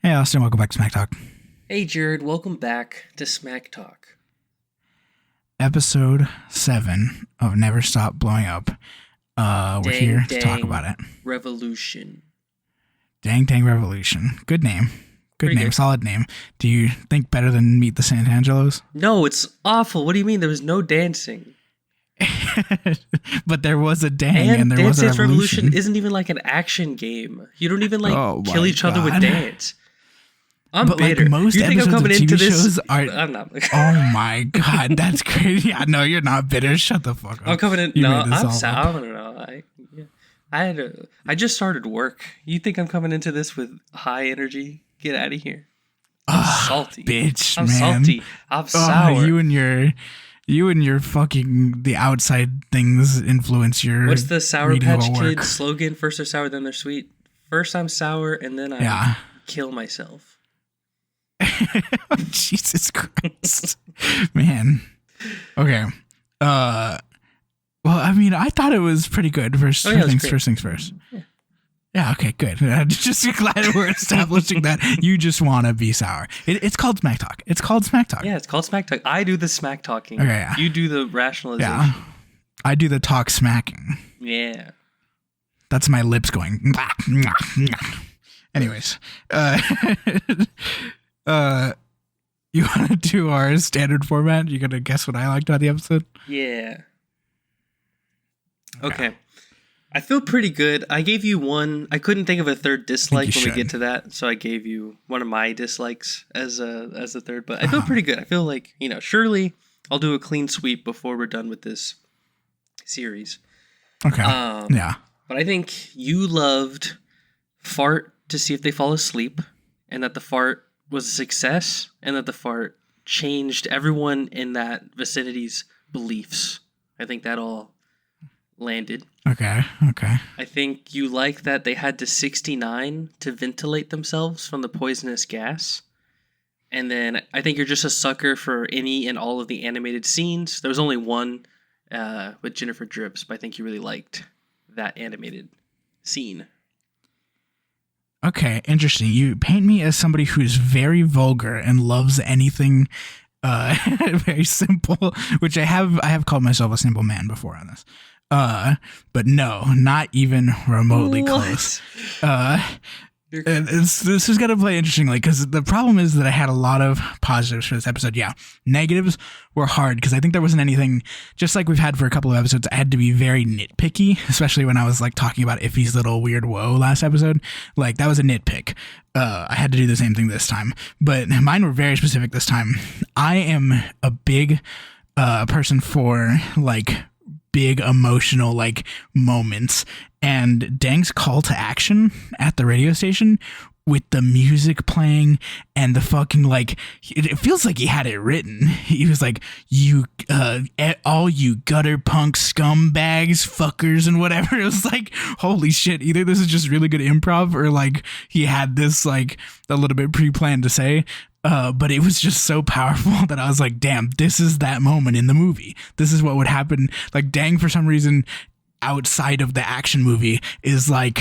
Hey, Austin, welcome back to Smack Talk. Hey, Jared, welcome back to Smack Talk. Episode 7 of Never Stop Blowing Up. We're here to talk about it. Revolution. Dang Revolution. Good name. Pretty name. Good. Solid name. Do you think better than Meet the Santangelos? No, it's awful. What do you mean? There was no dancing. But there was a dang and there was a revolution. Isn't even like an action game. You don't even kill each other with dance. I'm bitter. Like most you think episodes I'm coming of TV into this? Shows are, I'm not. Oh my god, that's crazy. Yeah, no, you're not bitter. Shut the fuck up. I'm coming in. No, I'm sour. I don't know. I just started work. You think I'm coming into this with high energy? Get out of here. I'm salty. Bitch, I'm man. salty. I'm sour. You and your fucking the outside things influence your. What's the Sour Patch Kids slogan? First they're sour, then they're sweet. First I'm sour, and then I kill myself. Jesus Christ, man. Okay. Well, I mean, I thought it was pretty good. First things first. Yeah. Okay. Good. I'm just glad we're establishing that you just want to be sour. It's called Smack Talk. It's called Smack Talk. Yeah, it's called Smack Talk. I do the smack talking. Okay. Yeah. You do the rationalization. Yeah. I do the talk smacking. Yeah. That's my lips going. Anyways. You want to do our standard format? You gonna guess what I liked about the episode? Yeah. Okay. I feel pretty good. I gave you one. I couldn't think of a third dislike when we get to that, so I gave you one of my dislikes as a third. But I feel pretty good. I feel like, surely I'll do a clean sweep before we're done with this series. Okay. Yeah. But I think you loved fart to see if they fall asleep, and that the fart was a success, and that the fart changed everyone in that vicinity's beliefs. I think that all landed. Okay. I think you like that they had to 69 to ventilate themselves from the poisonous gas. And then I think you're just a sucker for any and all of the animated scenes. There was only one with Jennifer Drips, but I think you really liked that animated scene. Okay, interesting. You paint me as somebody who's very vulgar and loves anything very simple, which I have called myself a simple man before on this. But no, not even remotely close. This is going to play interestingly, because the problem is that I had a lot of positives for this episode. Yeah, negatives were hard because I think there wasn't anything, just like we've had for a couple of episodes. I had to be very nitpicky, especially when I was like talking about Iffy's little weird woe last episode. Like that was a nitpick. I had to do the same thing this time, but mine were very specific this time. I am a big person for like big emotional like moments, and Dang's call to action at the radio station with the music playing and the fucking like, it feels like he had it written. He was like, you all you gutter punk scumbags, fuckers, and whatever. It was like, holy shit, either this is just really good improv or like he had this like a little bit pre-planned to say. But it was just so powerful that I was like, damn, this is that moment in the movie. This is what would happen. Like, Dang, for some reason, outside of the action movie, is like,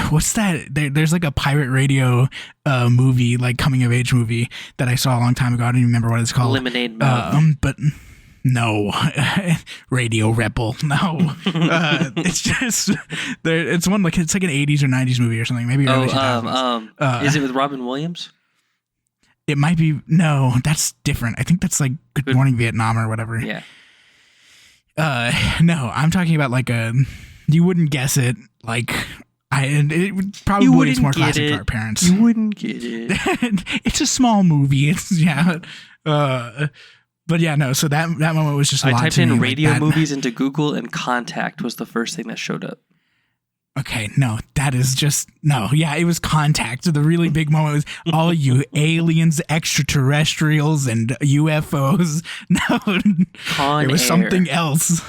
what's that? There's like a pirate radio movie, like coming of age movie that I saw a long time ago. I don't even remember what it's called. Lemonade Mouth. But no, Radio Rebel. No, it's just it's one like it's like an 80s or 90s movie or something. Maybe early 2000s. Is it with Robin Williams? It might be. No, that's different. I think that's like Good Morning Vietnam or whatever. Yeah. No, I'm talking about like you wouldn't guess it. Like it probably is more classic to our parents. You wouldn't get it. It's a small movie. It's but yeah, no. So that moment was just. I typed in radio movies into Google, and Contact was the first thing that showed up. Okay, no, that is just no. Yeah, it was Contact. The really big moment was all you aliens, extraterrestrials, and UFOs. No, it was something else.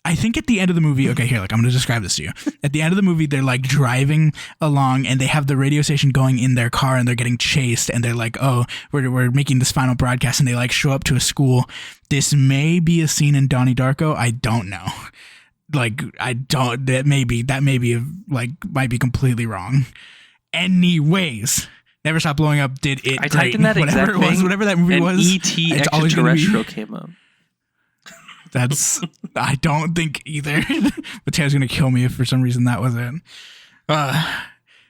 I think at the end of the movie, okay, here, like I'm going to describe this to you. At the end of the movie, they're like driving along and they have the radio station going in their car and they're getting chased and they're like, oh, we're making this final broadcast, and they like show up to a school. This may be a scene in Donnie Darko. I don't know. Like, that may be like, might be completely wrong. Anyways, Never Stop Blowing Up did it I great. typed in that Whatever exact it was, thing, whatever that movie and was, E.T. it's always going to be. Extraterrestrial came up. That's, I don't think either. But Taylor's going to kill me if for some reason that was it.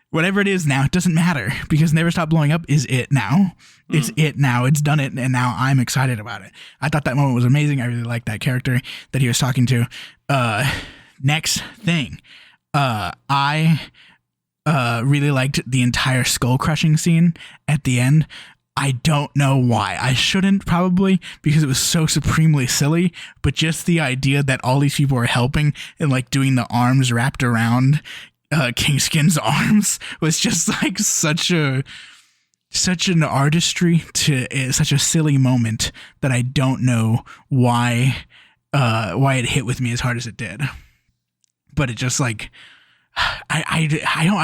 Whatever it is now, it doesn't matter because Never Stop Blowing Up is it now. It's it now. It's done it, and now I'm excited about it. I thought that moment was amazing. I really liked that character that he was talking to. Next thing, I really liked the entire skull crushing scene at the end. I don't know why. I shouldn't probably because it was so supremely silly, but just the idea that all these people were helping and like doing the arms wrapped around Kingskin's arms was just like such an artistry to such a silly moment that I don't know why it hit with me as hard as it did. But it just like I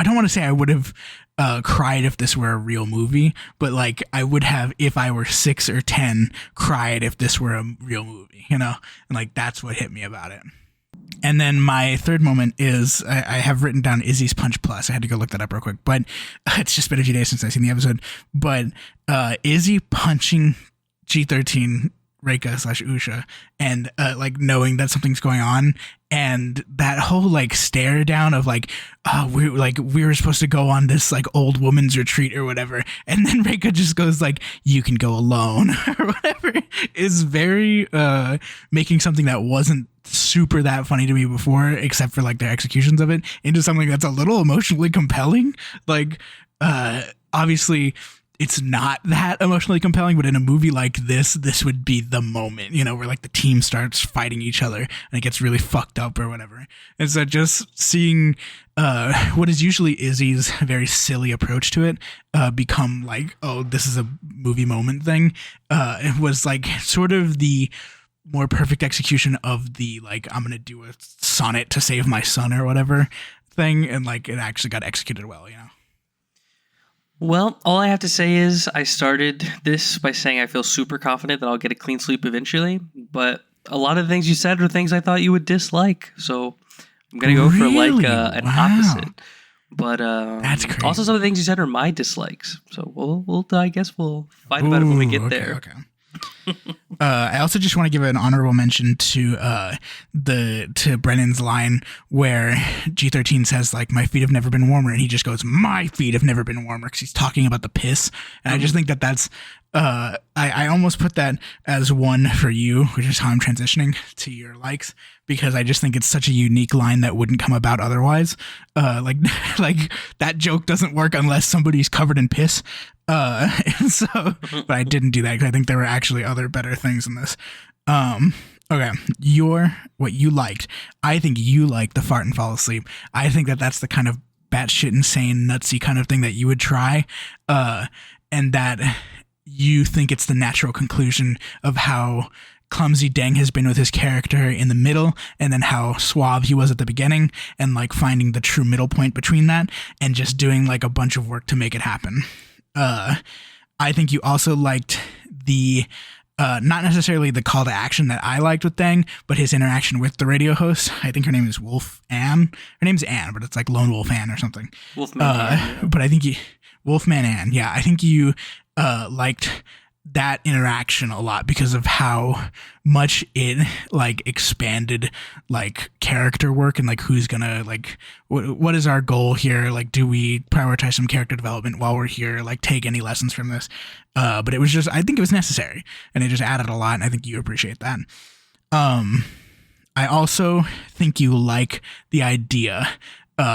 don't want to say I would have cried if this were a real movie, but like I would have if I were 6 or 10 cried if this were a real movie, you know? And like that's what hit me about it. And then my third moment is I have written down Izzy's Punch Plus. I had to go look that up real quick, but it's just been a few days since I've seen the episode. But Izzy punching G13 Reika / Usha and like knowing that something's going on and that whole like stare down of like we were supposed to go on this like old woman's retreat or whatever, and then Reika just goes like you can go alone or whatever is very making something that wasn't super that funny to me before except for like their executions of it into something that's a little emotionally compelling. Like obviously it's not that emotionally compelling, but in a movie like this would be the moment, you know, where like the team starts fighting each other and it gets really fucked up or whatever. And so just seeing what is usually Izzy's very silly approach to it become like, oh, this is a movie moment thing. It was like sort of the more perfect execution of the like, I'm going to do a sonnet to save my son or whatever thing. And like, it actually got executed well, you know? Well, all I have to say is I started this by saying I feel super confident that I'll get a clean sweep eventually, but a lot of the things you said are things I thought you would dislike, so I'm going to go for like an opposite. But that's crazy. Also some of the things you said are my dislikes, so we'll I guess we'll fight about it when we get there. Okay. I also just want to give an honorable mention to Brennan's line where G13 says like my feet have never been warmer, and he just goes my feet have never been warmer because he's talking about the piss, and I just think that that's I almost put that as one for you, which is how I'm transitioning to your likes, because I just think it's such a unique line that wouldn't come about otherwise. Like that joke doesn't work unless somebody's covered in piss. And so, but I didn't do that because I think there were actually other better things in this. Okay, what you liked. I think you liked the fart and fall asleep. I think that that's the kind of batshit insane, nutsy kind of thing that you would try, and that you think it's the natural conclusion of how clumsy Deng has been with his character in the middle, and then how suave he was at the beginning, and like finding the true middle point between that, and just doing like a bunch of work to make it happen. I think you also liked the not necessarily the call to action that I liked with Deng, but his interaction with the radio host. I think her name is Wolf Ann. Her name's Ann, but it's like Lone Wolf Ann or something. Wolfman Ann, yeah. But I think Wolfman Ann. Yeah, I think you liked that interaction a lot because of how much it like expanded like character work and like who's gonna like what is our goal here, like do we prioritize some character development while we're here, like take any lessons from this, but it was just I think it was necessary and it just added a lot, and I think you appreciate that. I also think you like the idea,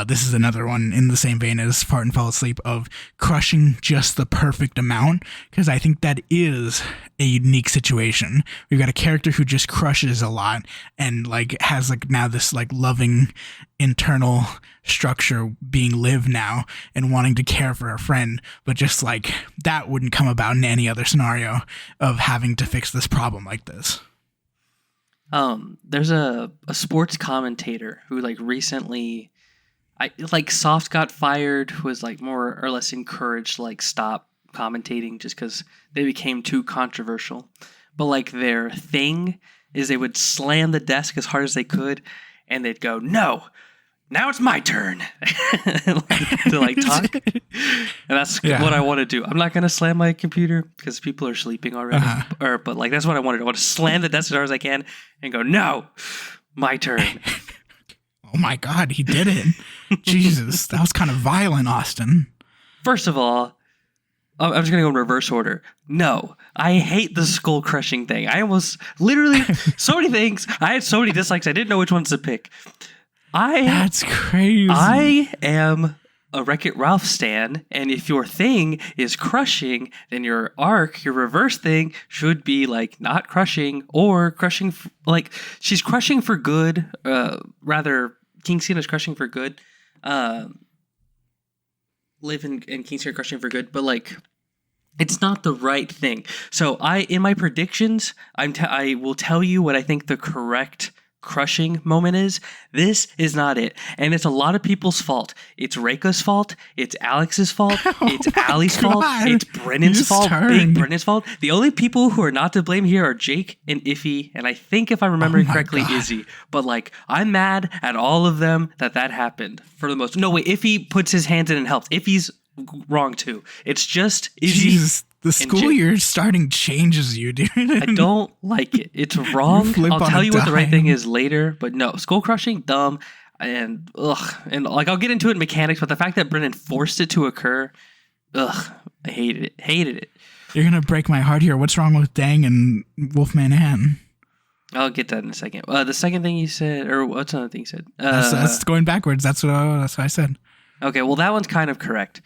this is another one in the same vein as Fart and Fall Asleep, of crushing just the perfect amount, because I think that is a unique situation. We've got a character who just crushes a lot and like has like now this like loving internal structure being lived now and wanting to care for a friend, but just like that wouldn't come about in any other scenario of having to fix this problem like this. There's a sports commentator who like recently Soft got fired, was like more or less encouraged to like stop commentating just because they became too controversial. But like their thing is they would slam the desk as hard as they could and they'd go, no, now it's my turn to like talk. And that's what I want to do. I'm not going to slam my computer because people are sleeping already. But like, that's what I wanted. I want to slam the desk as hard as I can and go, no, my turn. Oh my God, he did it. Jesus, that was kind of violent, Austin. First of all, I'm just going to go in reverse order. No, I hate the skull crushing thing. I almost literally so many things. I had so many dislikes. I didn't know which ones to pick. That's crazy. I am a Wreck-It Ralph stan, and if your thing is crushing, then your arc, your reverse thing, should be like not crushing or crushing. Like she's crushing for good. Rather, King Cena's crushing for good. Liv and King Cena crushing for good, but like it's not the right thing. So in my predictions, I will tell you what I think the correct crushing moment is. This is not it, and it's a lot of people's fault. It's Reika's fault. It's Alex's fault. It's Allie's fault. It's Brennan's fault. Big Brennan's fault. The only people who are not to blame here are Jake and Iffy, and I think if I'm remembering correctly, Izzy. But like, I'm mad at all of them that happened for the most. No wait, Iffy puts his hands in and helps. Iffy's wrong too. It's just Izzy. Jesus. The school you're starting changes you, dude. I don't like it. It's wrong. I'll tell you what the right thing is later, but no, skull crushing, dumb, and like I'll get into it in mechanics, but the fact that Brennan forced it to occur, I hated it. You're gonna break my heart here. What's wrong with Dang and Wolfman Ann? I'll get that in a second. The second thing you said, or what's another thing you said? That's going backwards. That's what I said. Okay, well that one's kind of correct.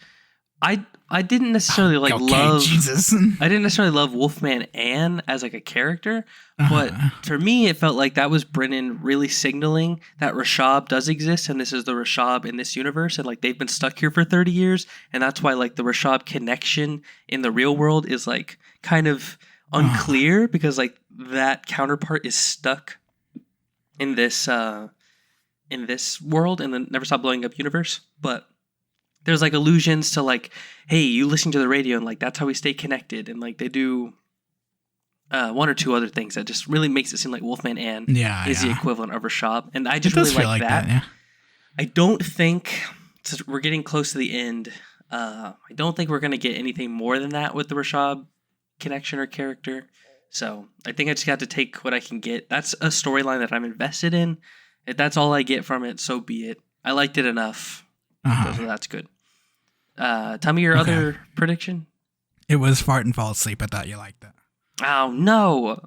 I didn't necessarily love Jesus. I didn't necessarily love Wolfman Ann as like a character, but for me it felt like that was Brennan really signaling that Rashab does exist and this is the Rashab in this universe, and like they've been stuck here for 30 years, and that's why like the Rashab connection in the real world is like kind of unclear because like that counterpart is stuck in this world in the Never Stop Blowing Up universe, but there's like allusions to like, hey, you listen to the radio and like that's how we stay connected, and like they do one or two other things that just really makes it seem like Wolfman Ann is the equivalent of Rashab, and I just really like that. Yeah. I don't think we're getting close to the end. I don't think we're gonna get anything more than that with the Rashab connection or character. So I think I just got to take what I can get. That's a storyline that I'm invested in. If that's all I get from it, so be it. I liked it enough. So that's good. Tell me your other prediction. It was fart and fall asleep. I thought you liked that. Oh, no.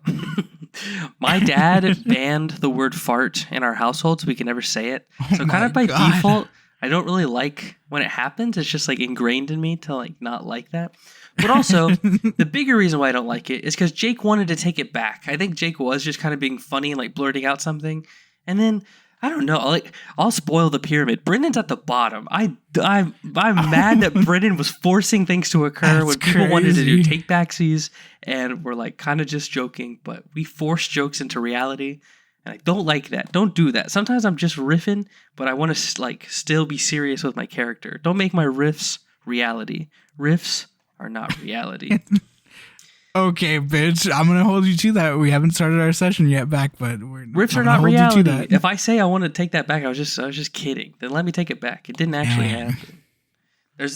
My dad banned the word fart in our household, so we can never say it. So kind of by default, I don't really like when it happens. It's just like ingrained in me to like not like that. But also, the bigger reason why I don't like it is because Jake wanted to take it back. I think Jake was just kind of being funny and like blurting out something. And then I don't know. Like, I'll spoil the pyramid. Brendan's at the bottom. I'm mad that Brendan was forcing things to occur when people wanted to do take backsies, and we're like kind of just joking, but we force jokes into reality, and I don't like that. Don't do that. Sometimes I'm just riffing, but I want to like still be serious with my character. Don't make my riffs reality. Riffs are not reality. Okay, bitch. I'm gonna hold you to that. We haven't started our session yet, but riffs are not reality. If I say I want to take that back, I was just kidding. Then let me take it back. It didn't actually happen.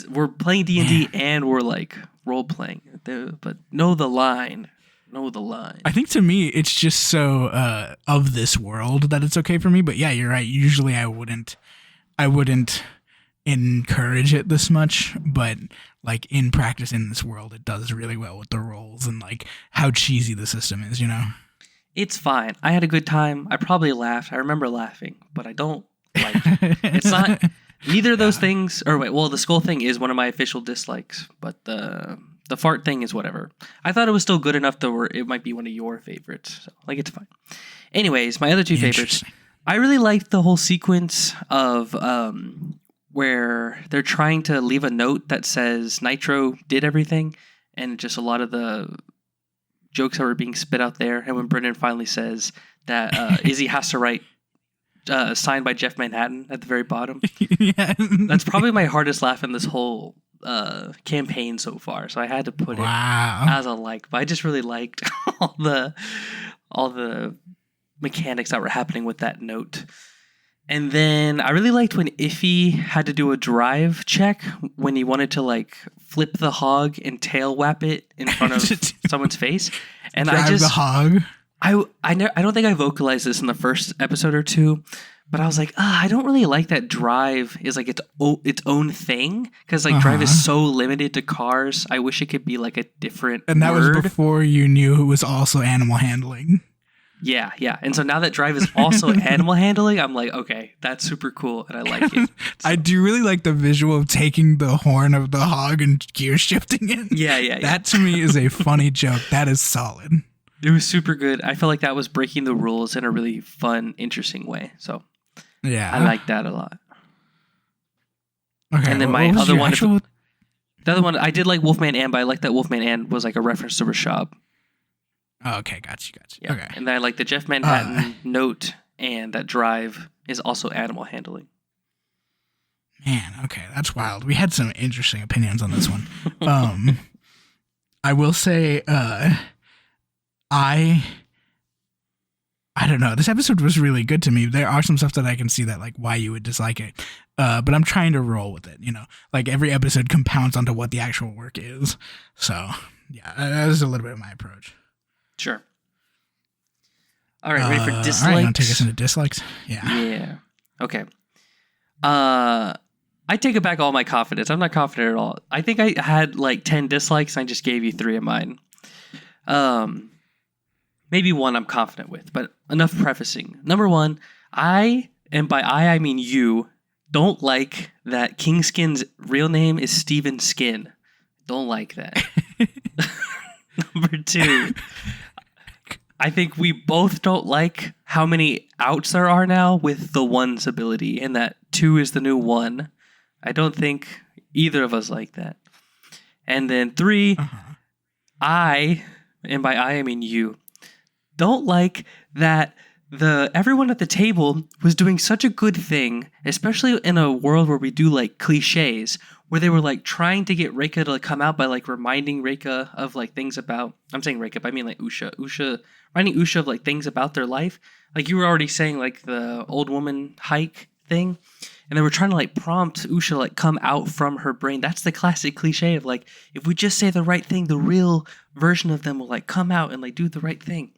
We're playing D&D and we're like role playing, but know the line. Know the line. I think to me, it's just so of this world that it's okay for me. But yeah, you're right. Usually, I wouldn't encourage it this much, but like in practice in this world, it does really well with the roles and like how cheesy the system is, you know? It's fine. I had a good time. I probably laughed. I remember laughing, but I don't like it. It's not neither of those things. Or wait, well, the skull thing is one of my official dislikes, but the fart thing is whatever. I thought it was still good enough where it might be one of your favorites. So like, it's fine. Anyways, my other two favorites. I really liked the whole sequence of where they're trying to leave a note that says Nitro did everything, and just a lot of the jokes that were being spit out there. And when Brendan finally says that Izzy has to write signed by Jeff Manhattan at the very bottom. Yeah. That's probably my hardest laugh in this whole campaign so far. So I had to put it as a like. But I just really liked all the mechanics that were happening with that note. And then I really liked when Iffy had to do a drive check when he wanted to like flip the hog and tail whap it in front of someone's face. And Drive the hog. I don't think I vocalized this in the first episode or two, but I was like, I don't really like that drive is like its own thing, because like drive is so limited to cars. I wish it could be like a different And that word. was before you knew it was also animal handling. Yeah. And so now that drive is also animal handling, I'm like, okay, that's super cool, and I like it. So. I do really like the visual of taking the horn of the hog and gear shifting it. Yeah. That to me is a funny joke. That is solid. It was super good. I felt like that was breaking the rules in a really fun, interesting way. So yeah, I like that a lot. Okay, and then my other one, the other one, I did like Wolfman Ann, but I like that Wolfman Ann was like a reference to Rashab. Oh, okay, got you. Yeah. Okay. And then I like the Jeff Manhattan note, and that drive is also animal handling. Man, okay, that's wild. We had some interesting opinions on this one. I will say, I don't know. This episode was really good to me. There are some stuff that I can see that like why you would dislike it. But I'm trying to roll with it, Like every episode compounds onto what the actual work is. So, yeah, that is a little bit of my approach. Sure. All right, ready for dislikes? All right, you want to take us into dislikes? Yeah. Okay. I take it back all my confidence. I'm not confident at all. I think I had like 10 dislikes, and I just gave you 3 of mine. Maybe 1 I'm confident with, but enough prefacing. Number 1, I, and by I mean you, don't like that King Skin's real name is Steven Skin. Don't like that. Number 2, I think we both don't like how many outs there are now with the 1's ability, and that 2 is the new 1. I don't think either of us like that. And then 3, I, and by I mean you, don't like that everyone at the table was doing such a good thing, especially in a world where we do like cliches, where they were like trying to get Reika to come out by like reminding Reika of like things about, I'm saying Reika, but I mean like Usha, reminding Usha of like things about their life. Like you were already saying like the old woman hike thing, and they were trying to like prompt Usha to like come out from her brain. That's the classic cliche of like, if we just say the right thing, the real version of them will like come out and like do the right thing.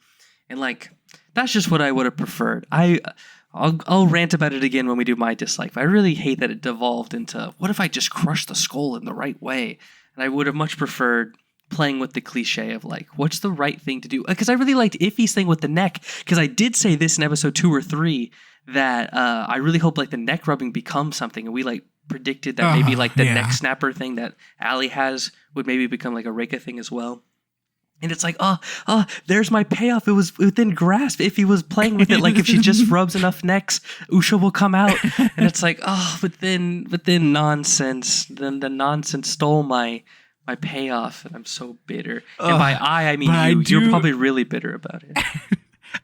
And like, that's just what I would have preferred. I'll rant about it again when we do my dislike. But I really hate that it devolved into, what if I just crushed the skull in the right way? And I would have much preferred playing with the cliche of like, what's the right thing to do? Because I really liked Iffy's thing with the neck. Because I did say this in episode 2 or 3 that I really hope like the neck rubbing becomes something. And we like predicted that maybe like the neck snapper thing that Allie has would maybe become like a Reika thing as well. And it's like, there's my payoff. It was within grasp. If he was playing with it, like if she just rubs enough necks, Usha will come out. And it's like, but then nonsense. Then the nonsense stole my payoff, and I'm so bitter. And by I mean you. You're probably really bitter about it.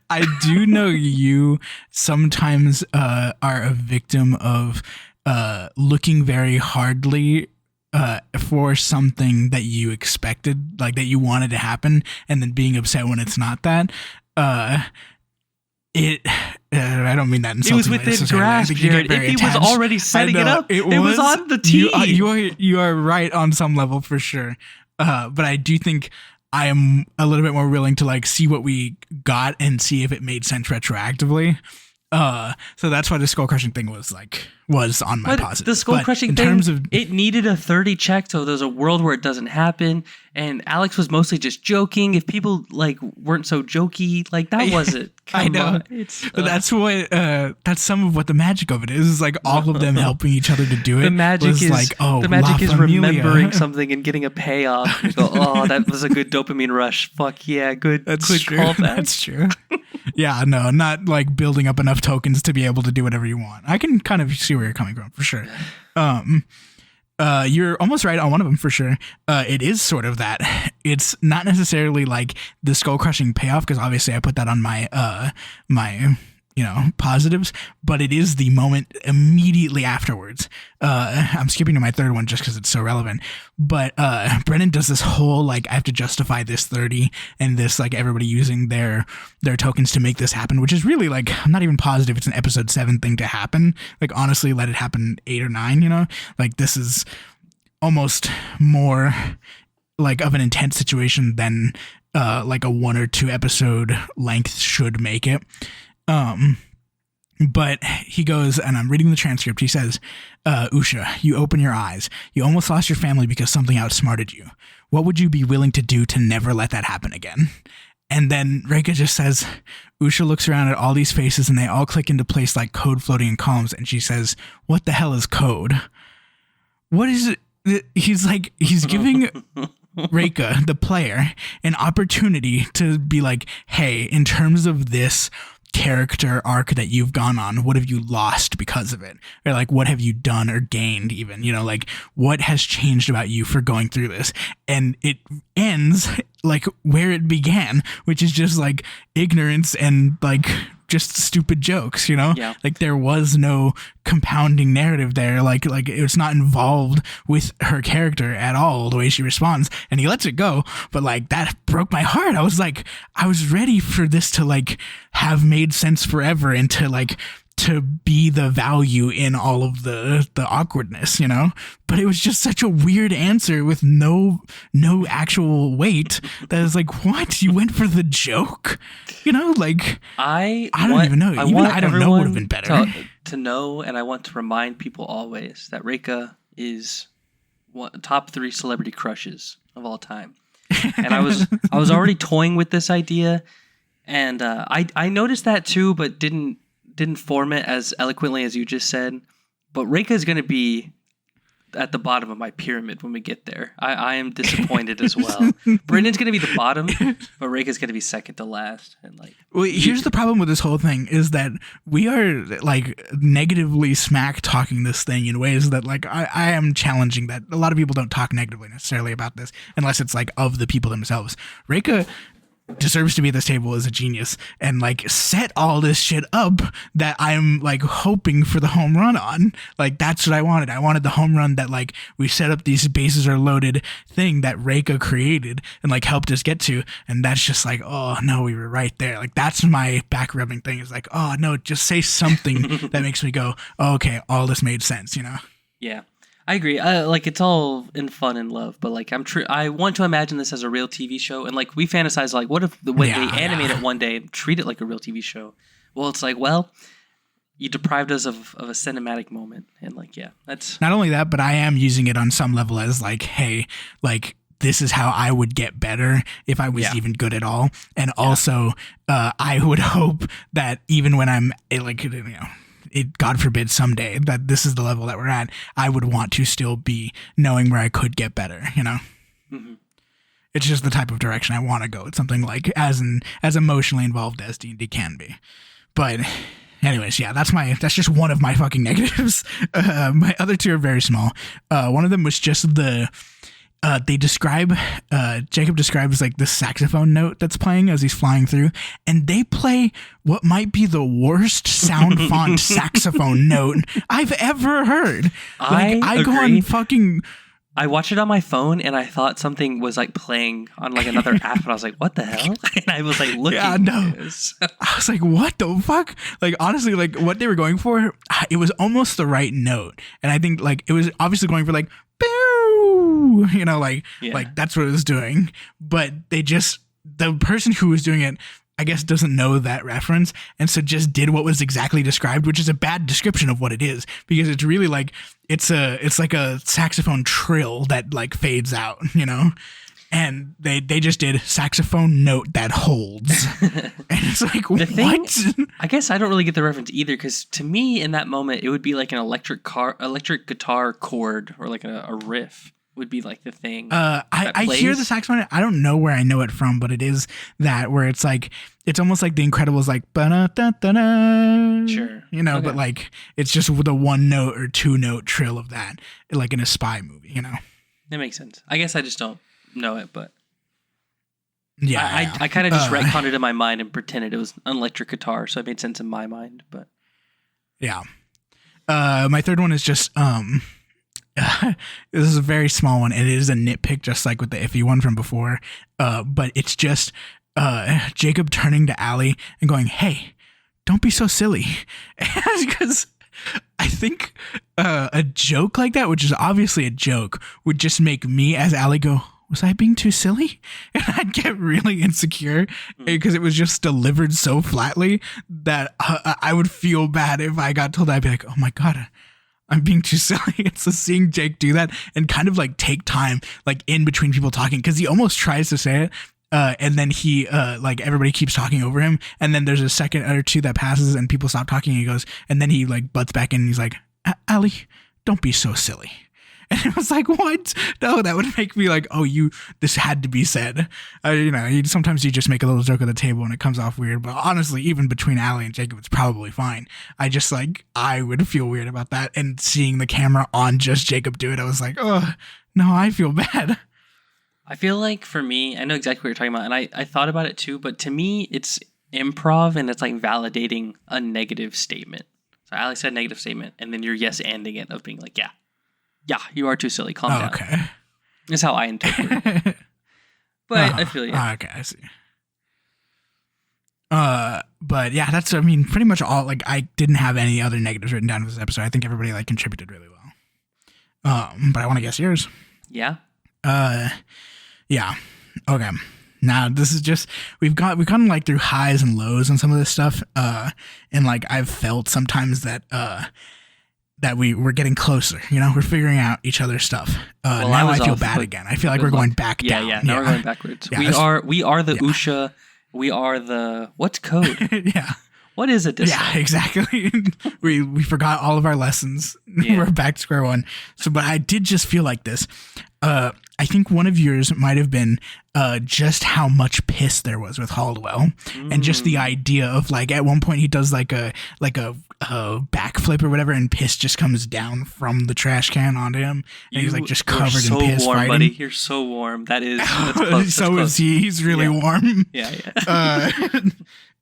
I do know you sometimes are a victim of looking very hardly for something that you expected, like that you wanted to happen, and then being upset when it's not that. I don't mean that insulting. It was within grasp, Jared. If he was already setting it up, it was on the tee. You are right on some level for sure. But I do think I am a little bit more willing to like see what we got and see if it made sense retroactively. So that's why the skull crushing thing was on my positive. The skull crushing thing, it needed a 30 check, so there's a world where it doesn't happen. And Alex was mostly just joking. If people like weren't so jokey, like that wasn't. I know. But that's what that's some of what the magic of it is like all of them helping each other to do it. The magic is like, the magic is remembering something and getting a payoff. You go, that was a good dopamine rush. Fuck yeah, good. That's good true. Callback. That's true. Yeah, no, not like building up enough tokens to be able to do whatever you want. I can kind of see where you're coming from for sure. You're almost right on one of them for sure. It is sort of that. It's not necessarily like the skull crushing payoff, because obviously I put that on my my positives, but it is the moment immediately afterwards. I'm skipping to my third one just because it's so relevant. But Brennan does this whole like, I have to justify this 30 and this like everybody using their tokens to make this happen, which is really like, I'm not even positive it's an episode 7 thing to happen. Like honestly, let it happen 8 or 9. Like this is almost more like of an intense situation than like a 1 or 2 episode length should make it. But he goes, and I'm reading the transcript. He says, Usha, you open your eyes. You almost lost your family because something outsmarted you. What would you be willing to do to never let that happen again? And then Reika just says, Usha looks around at all these faces and they all click into place like code floating in columns. And she says, what the hell is code? What is it? He's giving Reika, the player, an opportunity to be like, hey, in terms of this character arc that you've gone on, what have you lost because of it? Or like, what have you done or gained even? Like what has changed about you for going through this? And it ends like where it began, which is just like ignorance and like just stupid jokes, Yeah. Like there was no compounding narrative there. Like it's not involved with her character at all, the way she responds, and he lets it go. But like that broke my heart. I was like, I was ready for this to like have made sense forever and to be the value in all of the awkwardness, but it was just such a weird answer with no actual weight that is like, what? You went for the joke? Like I don't even know. I don't know would have been better. To know, and I want to remind people always that Reika is top 3 celebrity crushes of all time. And I was already toying with this idea, and I noticed that too, but didn't form it as eloquently as you just said. But Reika is going to be at the bottom of my pyramid when we get there. I am disappointed as well. Brendan's going to be the bottom, but Reika's going to be second to last. And like, well, here's the problem with this whole thing is that we are like negatively smack talking this thing in ways that like I am challenging that a lot of people don't talk negatively necessarily about this unless it's like of the people themselves. Reika deserves to be at this table as a genius and like set all this shit up that I'm like hoping for the home run on. Like that's what I wanted. I wanted the home run that like we set up these bases are loaded thing that Reika created and like helped us get to. And that's just like, oh no, we were right there. Like that's my back rubbing thing is like, oh no, just say something that makes me go, oh, okay, all this made sense, Yeah. I agree. Like it's all in fun and love, but like I want to imagine this as a real TV show, and like we fantasize like, what if when they animate it one day, treat it like a real TV show? Well, it's like, well, you deprived us of a cinematic moment, and like, yeah, that's not only that, but I am using it on some level as like, hey, like this is how I would get better if I was even good at all, and also I would hope that even when I'm like, God forbid someday that this is the level that we're at, I would want to still be knowing where I could get better, Mm-hmm. It's just the type of direction I want to go. It's something like as emotionally involved as D&D can be. But anyways, yeah, that's just one of my fucking negatives. My other 2 are very small. One of them was just they describe, Jacob describes like the saxophone note that's playing as he's flying through, and they play what might be the worst sound font saxophone note I've ever heard. Like, I go on fucking... I watched it on my phone and I thought something was like playing on like another app, and I was like, what the hell? And I was like looking at this. I was like, what the fuck? Like, honestly, like what they were going for, it was almost the right note. And I think like it was obviously going for like, like that's what it was doing, but the person who was doing it, I guess, doesn't know that reference, and so just did what was exactly described, which is a bad description of what it is, because it's really like it's like a saxophone trill that like fades out, and they just did saxophone note that holds. And it's like, what? I guess I don't really get the reference either, because to me in that moment it would be like an electric guitar chord, or like a riff would be like the thing. I hear the saxophone. I don't know where I know it from, but it is that where it's like, it's almost like The Incredibles, like ba-da-da-da-da, sure, okay. But like it's just with a 1 note or 2 note trill of that, like in a spy movie, That makes sense. I guess I just don't know it, but I kind of just retconned it in my mind and pretended it was an electric guitar, so it made sense in my mind. But yeah. My third one is just this is a very small one, and it is a nitpick, just like with the iffy one from before. But it's just Jacob turning to Allie and going, "Hey, don't be so silly," because I think a joke like that, which is obviously a joke, would just make me as Allie go, "Was I being too silly?" And I'd get really insecure because it was just delivered so flatly that I would feel bad if I got told. I'd be like, "Oh my God, I'm being too silly." And so seeing Jake do that and kind of like take time like in between people talking, because he almost tries to say it. And then he, like everybody keeps talking over him. And then there's a second or two that passes and people stop talking. And he goes, and then he like butts back in and he's like, "Allie, don't be so silly." And it was like, what? No, that would make me like, oh, this had to be said. Sometimes you just make a little joke at the table and it comes off weird. But honestly, even between Allie and Jacob, it's probably fine. I would feel weird about that. And seeing the camera on just Jacob do it, I was like, oh, no, I feel bad. I feel like for me, I know exactly what you're talking about, and I thought about it too, but to me, it's improv and it's like validating a negative statement. So Alex said negative statement, and then you're yes-anding it of being like, yeah, you are too silly, calm down. Okay. That's how I interpret it. But I feel you. Okay, I see. But yeah, that's, pretty much all. Like, I didn't have any other negatives written down for this episode. I think everybody like contributed really well. But I want to guess yours. Yeah. Yeah. Okay. Now this is just we've gone like through highs and lows on some of this stuff. And like I've felt sometimes that we're getting closer. We're figuring out each other's stuff. Now I feel bad again. I feel like we're going back down. Yeah. Now we're going backwards. Yeah, we are the Usha. We are the what's code? Yeah. What is it? Yeah, exactly. we forgot all of our lessons. Yeah. We're back to square one. So, but I did just feel like this. I think one of yours might have been just how much piss there was with Haldwell, and just the idea of like at one point he does like a backflip or whatever, and piss just comes down from the trash can onto him, and he's like just covered in piss. Warm, fighting. Buddy. You're so warm. That's close. So is he. He's really warm. Yeah.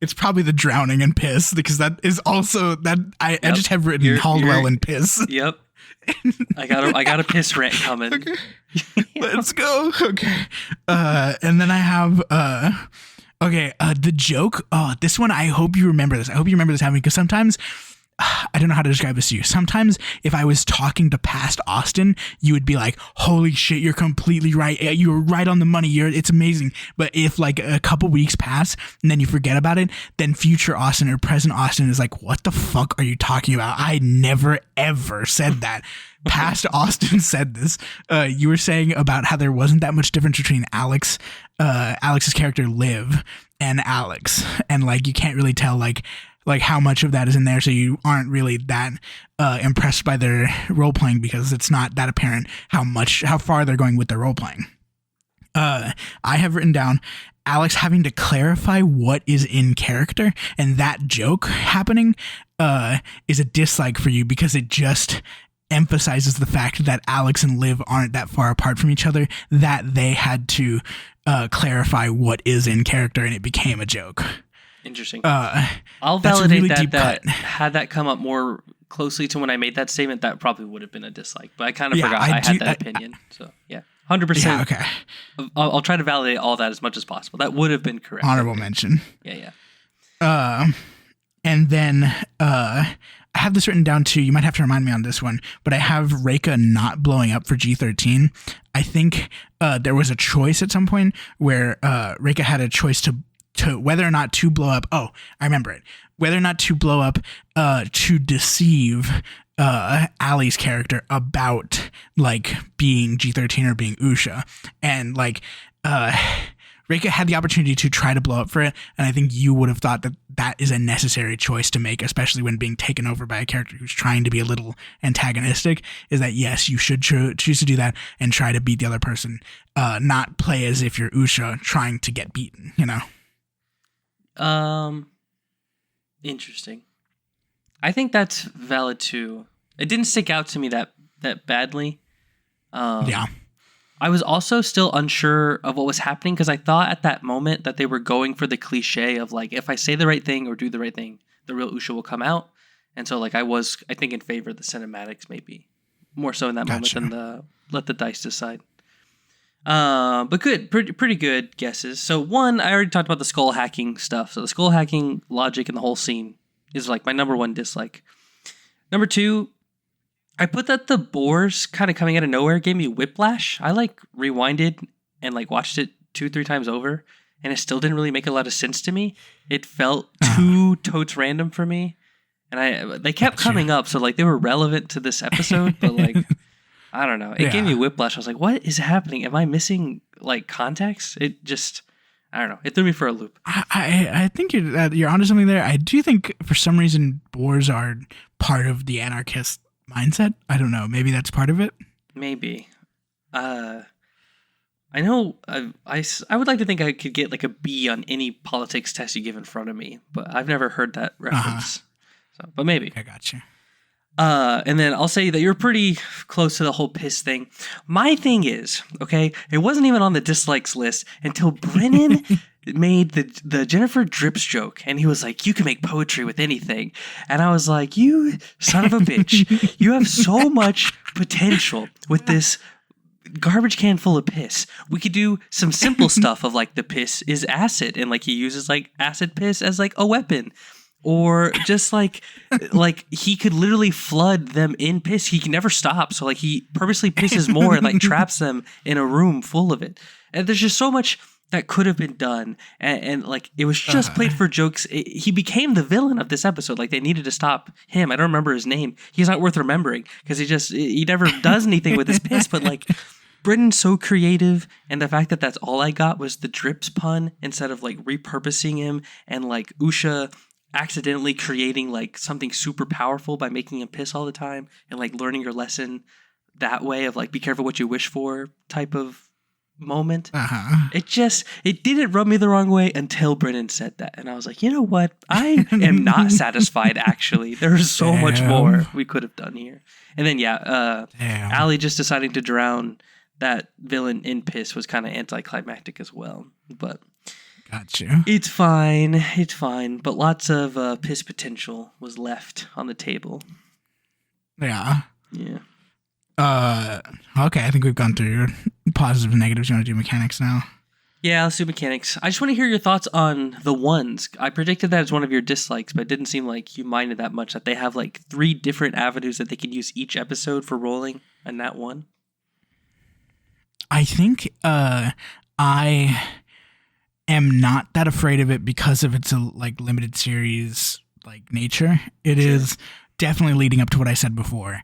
It's probably the drowning in piss, because that is also that I just have written Haldwell and piss. Yep. I got a piss rant coming. Okay. Let's go. Okay. And then I have the joke. Oh, this one, I hope you remember this. I hope you remember this happening, because sometimes I don't know how to describe this to you. Sometimes if I was talking to past Austin, you would be like, "Holy shit, you're completely right. You were right on the money. It's amazing." But if like a couple weeks pass and then you forget about it, then future Austin or present Austin is like, "What the fuck are you talking about? I never ever said that." Past Austin said this. You were saying about how there wasn't that much difference between Alex's character Liv and Alex, and like you can't really tell like how much of that is in there, so you aren't really that impressed by their role playing, because it's not that apparent how far they're going with their role playing. I have written down Alex having to clarify what is in character, and that joke happening is a dislike for you, because it just emphasizes the fact that Alex and Liv aren't that far apart from each other, that they had to clarify what is in character, and it became a joke. Interesting. I'll validate really that had that come up more closely to when I made that statement, that probably would have been a dislike. But I kind of forgot I had that opinion. So yeah, 100%. Yeah, okay. I'll try to validate all that as much as possible. That would have been correct. Honorable mention. Yeah. And then I have this written down too. You might have to remind me on this one, but I have Reika not blowing up for G13. I think there was a choice at some point where Reika had a choice to whether or not to blow up. Oh, I remember it. Whether or not to blow up to deceive Allie's character about like being G13 or being Usha. And like Reika had the opportunity to try to blow up for it, and I think you would have thought that that is a necessary choice to make, especially when being taken over by a character who's trying to be a little antagonistic, is that yes, you should choose to do that and try to beat the other person, not play as if you're Usha trying to get beaten, Interesting. I think that's valid too. It didn't stick out to me that badly. Yeah. I was also still unsure of what was happening because I thought at that moment that they were going for the cliche of like, if I say the right thing or do the right thing, the real Usha will come out. And so like I think, in favor of the cinematics, maybe more so in that moment than the let the dice decide. But good, pretty good guesses. So one, I already talked about the skull hacking stuff. So the skull hacking logic in the whole scene is like my number one dislike. Number two, I put that the boars kind of coming out of nowhere gave me whiplash. I like rewinded and like watched it 2-3 times over, and it still didn't really make a lot of sense to me. It felt too totes random for me, and they kept coming up, so like they were relevant to this episode, but like I don't know. It gave me whiplash. I was like, what is happening? Am I missing like context? It just, I don't know. It threw me for a loop. I think you're onto something there. I do think for some reason boars are part of the anarchist mindset. I don't know. Maybe that's part of it. Maybe. I know I would like to think I could get like a B on any politics test you give in front of me, but I've never heard that reference. So, but maybe. I got you. And then I'll say that you're pretty close to the whole piss thing. My thing is, okay, it wasn't even on the dislikes list until Brennan made the Jennifer Drips joke, and he was like, you can make poetry with anything. And I was like, you son of a bitch, you have so much potential with this garbage can full of piss. We could do some simple stuff of like the piss is acid, and like he uses like acid piss as like a weapon. Or just like he could literally flood them in piss. He can never stop. So like he purposely pisses more and like traps them in a room full of it. And there's just so much that could have been done. And like it was just played for jokes. He became the villain of this episode. Like they needed to stop him. I don't remember his name. He's not worth remembering because he never does anything with his piss. But like Britain's so creative. And the fact that that's all I got was the drips pun instead of like repurposing him and like Usha accidentally creating like something super powerful by making him piss all the time and like learning your lesson that way of like be careful what you wish for type of moment. It didn't rub me the wrong way until Brennan said that, and I was like, you know what, I am not satisfied. Actually, there's so much more we could have done here. And then Allie just deciding to drown that villain in piss was kind of anticlimactic as well, but gotcha. It's fine. But lots of piss potential was left on the table. Yeah. Yeah. Okay, I think we've gone through positives and negatives. You want to do mechanics now? Yeah, let's do mechanics. I just want to hear your thoughts on the ones. I predicted that as one of your dislikes, but it didn't seem like you minded that much, that they have like 3 different avenues that they can use each episode for rolling, and that one. I think I am not that afraid of it because of its like limited series like nature. It is definitely leading up to what I said before.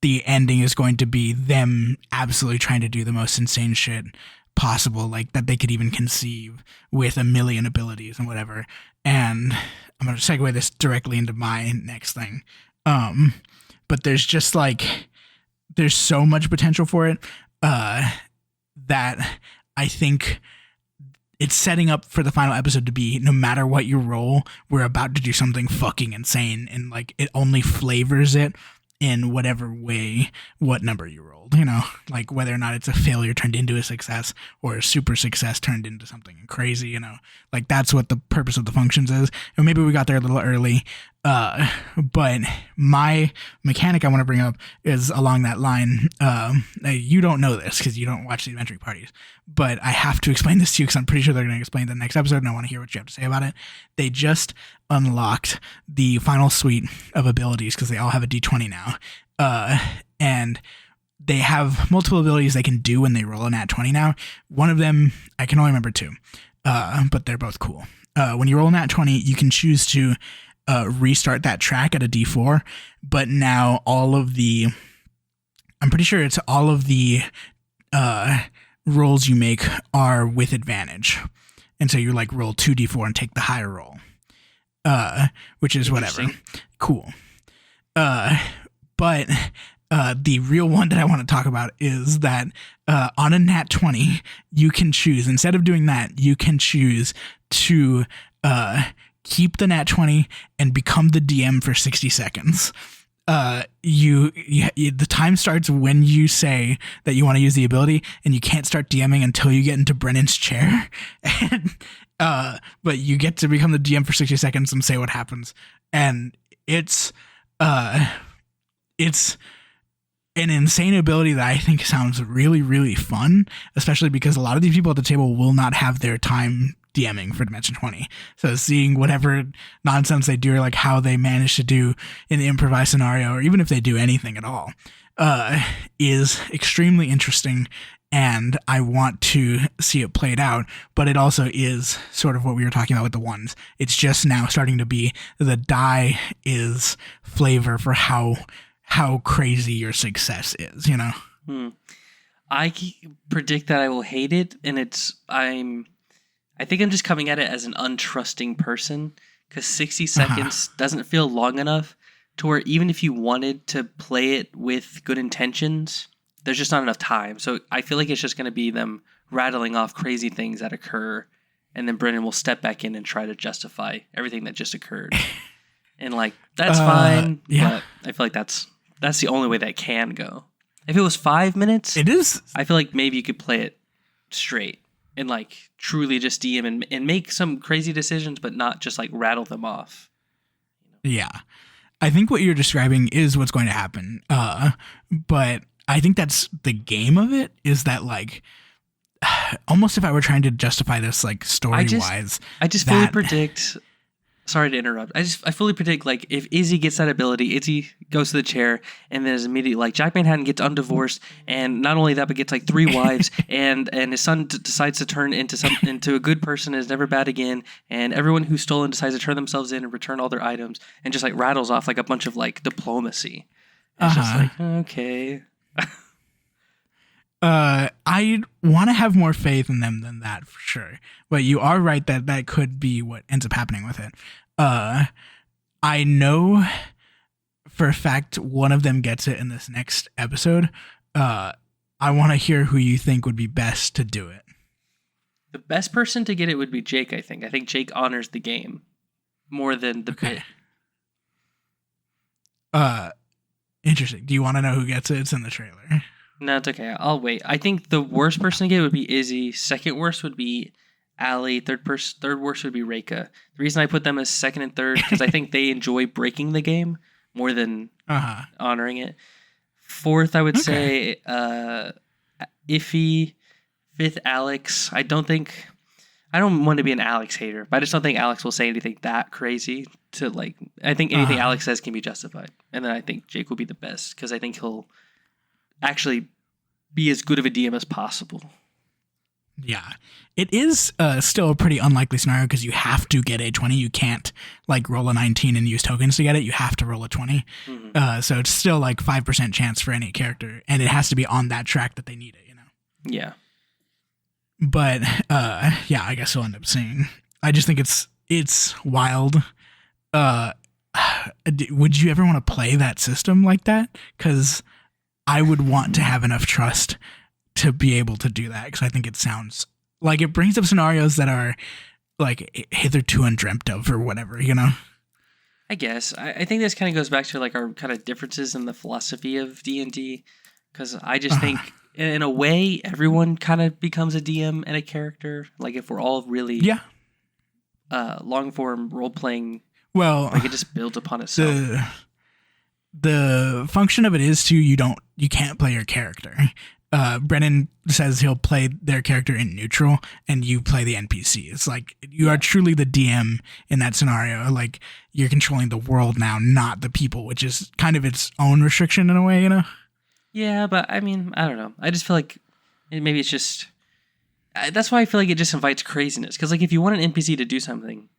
The ending is going to be them absolutely trying to do the most insane shit possible, like that they could even conceive with a million abilities and whatever. And I'm going to segue this directly into my next thing. But there's just like, there's so much potential for it that I think it's setting up for the final episode to be, no matter what you roll, we're about to do something fucking insane. And like, it only flavors it in whatever way, what number you rolled, you know, like whether or not it's a failure turned into a success or a super success turned into something crazy, you know, like that's what the purpose of the functions is. And maybe we got there a little early. But my mechanic I want to bring up is along that line. You don't know this because you don't watch the adventuring parties, but I have to explain this to you because I'm pretty sure they're going to explain the next episode and I want to hear what you have to say about it. They just unlocked the final suite of abilities because they all have a D20 now. And they have multiple abilities they can do when they roll a nat 20 now. One of them, I can only remember 2, but they're both cool. When you roll a nat 20, you can choose to restart that track at a D4, but now all of the, I'm pretty sure it's all of the rolls you make are with advantage. And so you like roll 2d4 and take the higher roll, which is whatever. Cool. But the real one that I want to talk about is that on a nat 20, you can choose, instead of doing that, you can choose to keep the nat 20 and become the DM for 60 seconds. the time starts when you say that you want to use the ability, and you can't start DMing until you get into Brennan's chair. And but you get to become the DM for 60 seconds and say what happens. And it's an insane ability that I think sounds really, really fun, especially because a lot of these people at the table will not have their time DMing for Dimension 20. So seeing whatever nonsense they do, or like how they manage to do in the improvised scenario, or even if they do anything at all, is extremely interesting. And I want to see it played out, but it also is sort of what we were talking about with the ones. It's just now starting to be the die is flavor for how crazy your success is, you know? I predict that I will hate it, and I think I'm just coming at it as an untrusting person, because 60 seconds doesn't feel long enough to where even if you wanted to play it with good intentions, there's just not enough time. So I feel like it's just going to be them rattling off crazy things that occur, and then Brennan will step back in and try to justify everything that just occurred. And like, that's fine, but I feel like that's the only way that can go. If it was 5 minutes, it is. I feel like maybe you could play it straight and like truly just DM and make some crazy decisions, but not just like rattle them off. Yeah. I think what you're describing is what's going to happen. But I think that's the game of it, is that like, almost if I were trying to justify this like story wise, I just fully predict. Sorry to interrupt. I fully predict, like, if Izzy gets that ability, Izzy goes to the chair, and then is immediately like Jack Manhattan gets undivorced, and not only that, but gets like 3 wives, and his son decides to turn into a good person, and is never bad again, and everyone who's stolen decides to turn themselves in and return all their items, and just like rattles off like a bunch of like diplomacy. It's just like, okay. I want to have more faith in them than that for sure. But you are right that could be what ends up happening with it. I know for a fact one of them gets it in this next episode. I want to hear who you think would be best to do it. The best person to get it would be Jake, I think. I think Jake honors the game more than the pit. Interesting. Do you want to know who gets it? It's in the trailer. No, it's okay. I'll wait. I think the worst person to get would be Izzy. Second worst would be Allie. Third worst would be Reika. The reason I put them as second and third, because I think they enjoy breaking the game more than honoring it. Fourth, I would say Iffy. Fifth, Alex. I don't want to be an Alex hater, but I just don't think Alex will say anything that crazy to like. I think anything Alex says can be justified, and then I think Jake will be the best, because I think he'll actually be as good of a DM as possible. Yeah, it is still a pretty unlikely scenario, because you have to get a 20. You can't like roll a 19 and use tokens to get it. You have to roll a 20. So it's still like 5% chance for any character, and it has to be on that track that they need it, you know? Yeah. But yeah, I guess we'll end up seeing. I just think it's wild. Would you ever want to play that system like that? Because I would want to have enough trust to be able to do that, because I think it sounds like it brings up scenarios that are like hitherto undreamt of, or whatever, you know? I guess. I think this kind of goes back to like our kind of differences in the philosophy of D&D, because I just think in a way everyone kind of becomes a DM and a character. Like if we're all really long form role playing, like it just builds upon itself. The function of it is too, you can't play your character. Brennan says he'll play their character in neutral, and you play the NPC. It's like you are truly the DM in that scenario. Like you're controlling the world now, not the people, which is kind of its own restriction in a way, you know? Yeah, but I mean, I don't know. I just feel like maybe it's just. That's why I feel like it just invites craziness. Because like if you want an NPC to do something,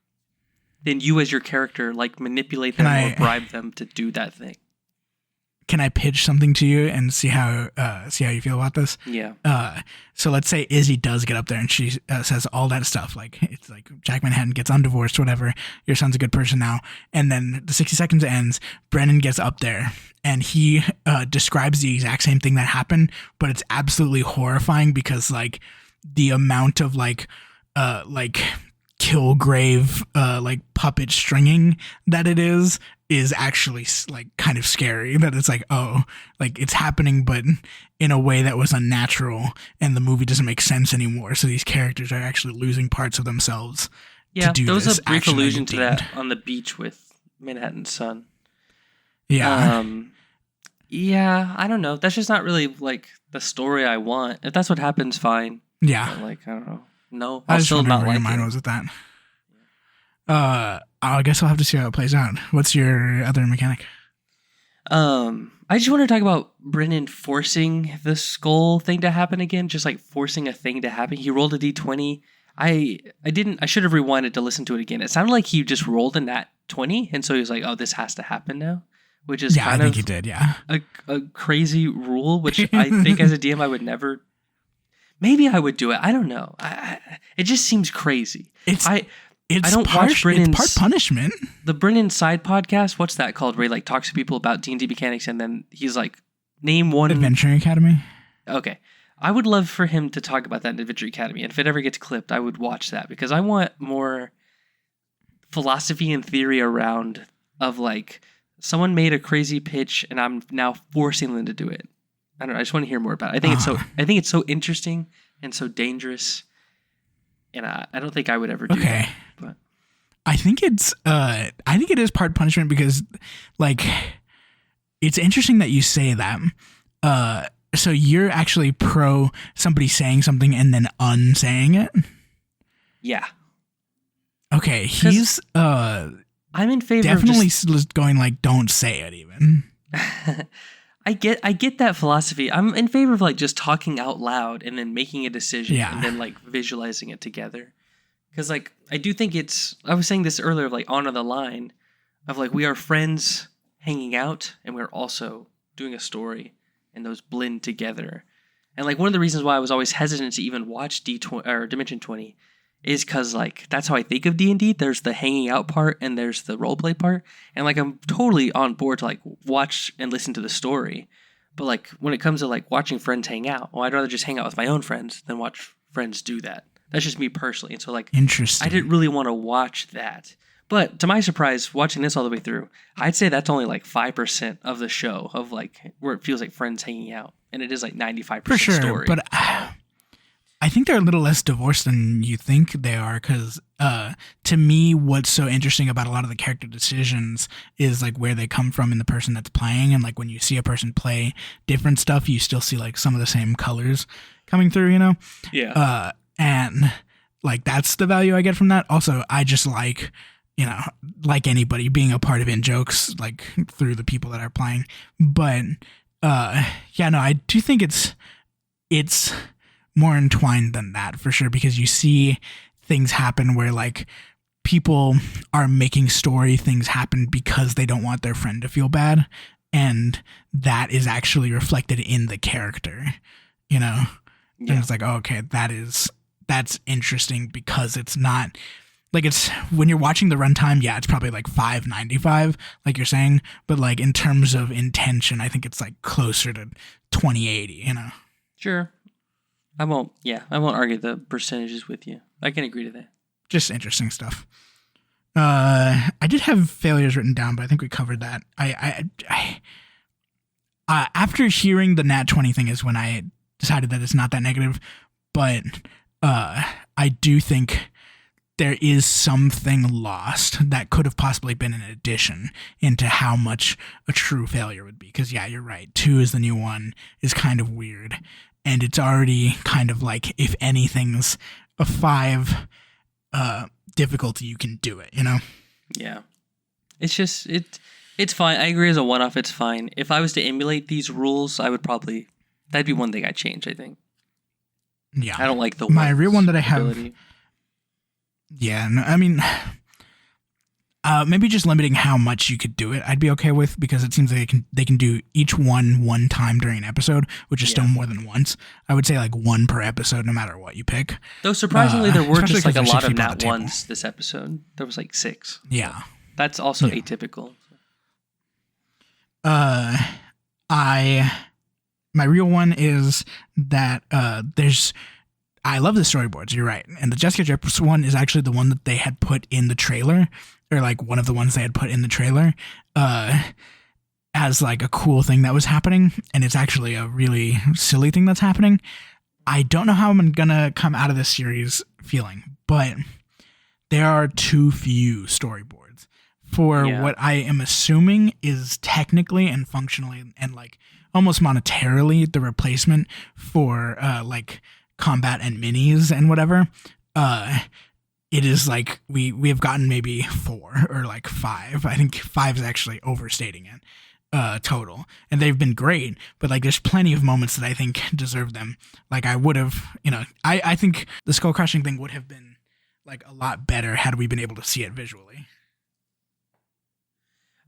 then you as your character like manipulate them or bribe them to do that thing. Can I pitch something to you and see how you feel about this? Yeah. So let's say Izzy does get up there and she says all that stuff. Like it's like Jack Manhattan gets undivorced, whatever. Your son's a good person now. And then the 60 seconds ends. Brennan gets up there and he describes the exact same thing that happened, but it's absolutely horrifying, because like the amount of like Kilgrave like puppet stringing that it is is actually like kind of scary, that it's like, oh, like it's happening, but in a way that was unnatural, and the movie doesn't make sense anymore. So these characters are actually losing parts of themselves. Yeah, to do there was this a brief action allusion you to that deemed. on the beach with Manhattan Sun. Yeah. Yeah, I don't know. That's just not really like the story I want. If that's what happens, fine. Yeah. But, like, I don't know. No, I I'll just still wondering not where like your mind it. was with that. I guess I'll have to see how it plays out. What's your other mechanic? I just want to talk about Brennan forcing the skull thing to happen again, just like forcing a thing to happen. He rolled a d20. I should have rewinded to listen to it again. It sounded like he just rolled a nat 20, and so he was like, "Oh, this has to happen now," which is Yeah, I kind think of he did. Yeah. a crazy rule, which I think as a DM I would never. Maybe I would do it. I don't know. It just seems crazy. It's I don't watch Brennan's It's part punishment. the Brennan side podcast. What's that called? Where he like talks to people about D&D mechanics, and then he's like, name one. Adventuring Academy. Okay, I would love for him to talk about that in Adventure Academy, and if it ever gets clipped, I would watch that because I want more philosophy and theory around of like someone made a crazy pitch, and I'm now forcing them to do it. I don't know. I just want to hear more about it. I think it's so interesting and so dangerous, and I don't think I would ever do that. But I think it is part punishment because, like, it's interesting that you say that. So you're actually pro somebody saying something and then unsaying it? yeah, Okay, he's I'm in favor definitely of just, going like, don't say it even. I get that philosophy. I'm in favor of like just talking out loud and then making a decision Yeah. and then like visualizing it together. Because like I do think I was saying this earlier of like honor the line of like we are friends hanging out and we're also doing a story and those blend together. And like one of the reasons why I was always hesitant to even watch D20 or Dimension 20 is because like that's how I think of D&D. There's the hanging out part and there's the roleplay part, and like I'm totally on board to like watch and listen to the story. But like when it comes to like watching friends hang out, well, I'd rather just hang out with my own friends than watch friends do that. That's just me personally. And so like Interesting. I didn't really want to watch that. But to my surprise, watching this all the way through, I'd say that's only like 5% of the show of like where it feels like friends hanging out, and it is like 95% For sure, story. but I think they're a little less divorced than you think they are, because to me, what's so interesting about a lot of the character decisions is like where they come from in the person that's playing, and like when you see a person play different stuff, you still see like some of the same colors coming through, you know? Yeah. And like that's the value I get from that. Also, I just like, you know, like anybody, being a part of in jokes like through the people that are playing. But yeah, no, I do think it's more entwined than that for sure, because you see things happen where like people are making story things happen because they don't want their friend to feel bad, and that is actually reflected in the character, you know? Yeah. And it's like, oh, okay, that's interesting, because it's not like, it's when you're watching the runtime, yeah, it's probably like 595 like you're saying, but like in terms of intention, I think it's like closer to 2080, you know? Sure. I won't argue the percentages with you. I can agree to that. Just interesting stuff. I did have failures written down, but I think we covered that. I after hearing the Nat 20 thing is when I decided that it's not that negative, but I do think there is something lost that could have possibly been an addition into how much a true failure would be. Because yeah, you're right. 2 is the new 1 is kind of weird. And it's already kind of like, if anything's a 5 difficulty, you can do it, you know? Yeah. It's just, it's fine. I agree as a one-off, it's fine. If I was to emulate these rules, that'd be one thing I'd change, I think. Yeah. I don't like the My real one that I have. ability. Yeah, no, I mean, maybe just limiting how much you could do it, I'd be okay with, because it seems like they can do each one time during an episode, which is still more than once. I would say like 1 per episode, no matter what you pick. Though surprisingly, there were especially just like a 'cause there's lot 6 of people at nat the table. ones this episode. There was like 6. Yeah. That's also Yeah. atypical. My real one is that I love the storyboards, you're right. And the Jessica Jeffers one is actually the one that they had put in the trailer or like one of the ones they had put in the trailer, as like a cool thing that was happening, and it's actually a really silly thing that's happening. I don't know how I'm gonna come out of this series feeling, but there are too few storyboards for what I am assuming is technically and functionally and like almost monetarily the replacement for like combat and minis and whatever. It is like we have gotten maybe 4 or like 5. I think 5 is actually overstating it. Total, and they've been great, but like there's plenty of moments that I think deserve them. Like I would have, I think the skull crushing thing would have been like a lot better had we been able to see it visually.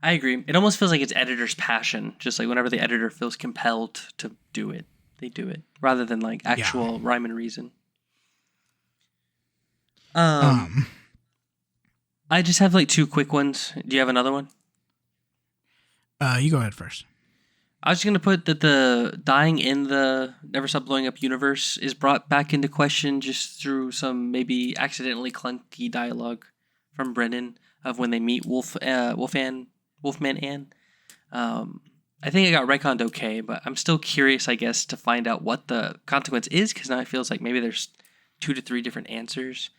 I agree. It almost feels like it's editor's passion. Just like whenever the editor feels compelled to do it, they do it rather than like actual rhyme and reason. I just have like 2 quick ones. Do you have another one? You go ahead first. I was just going to put that the dying in the Never Stop Blowing Up universe is brought back into question just through some maybe accidentally clunky dialogue from Brennan of when they meet Wolfman Ann. I think it got retconned okay, but I'm still curious, I guess, to find out what the consequence is, because now it feels like maybe there's 2 to 3 different answers.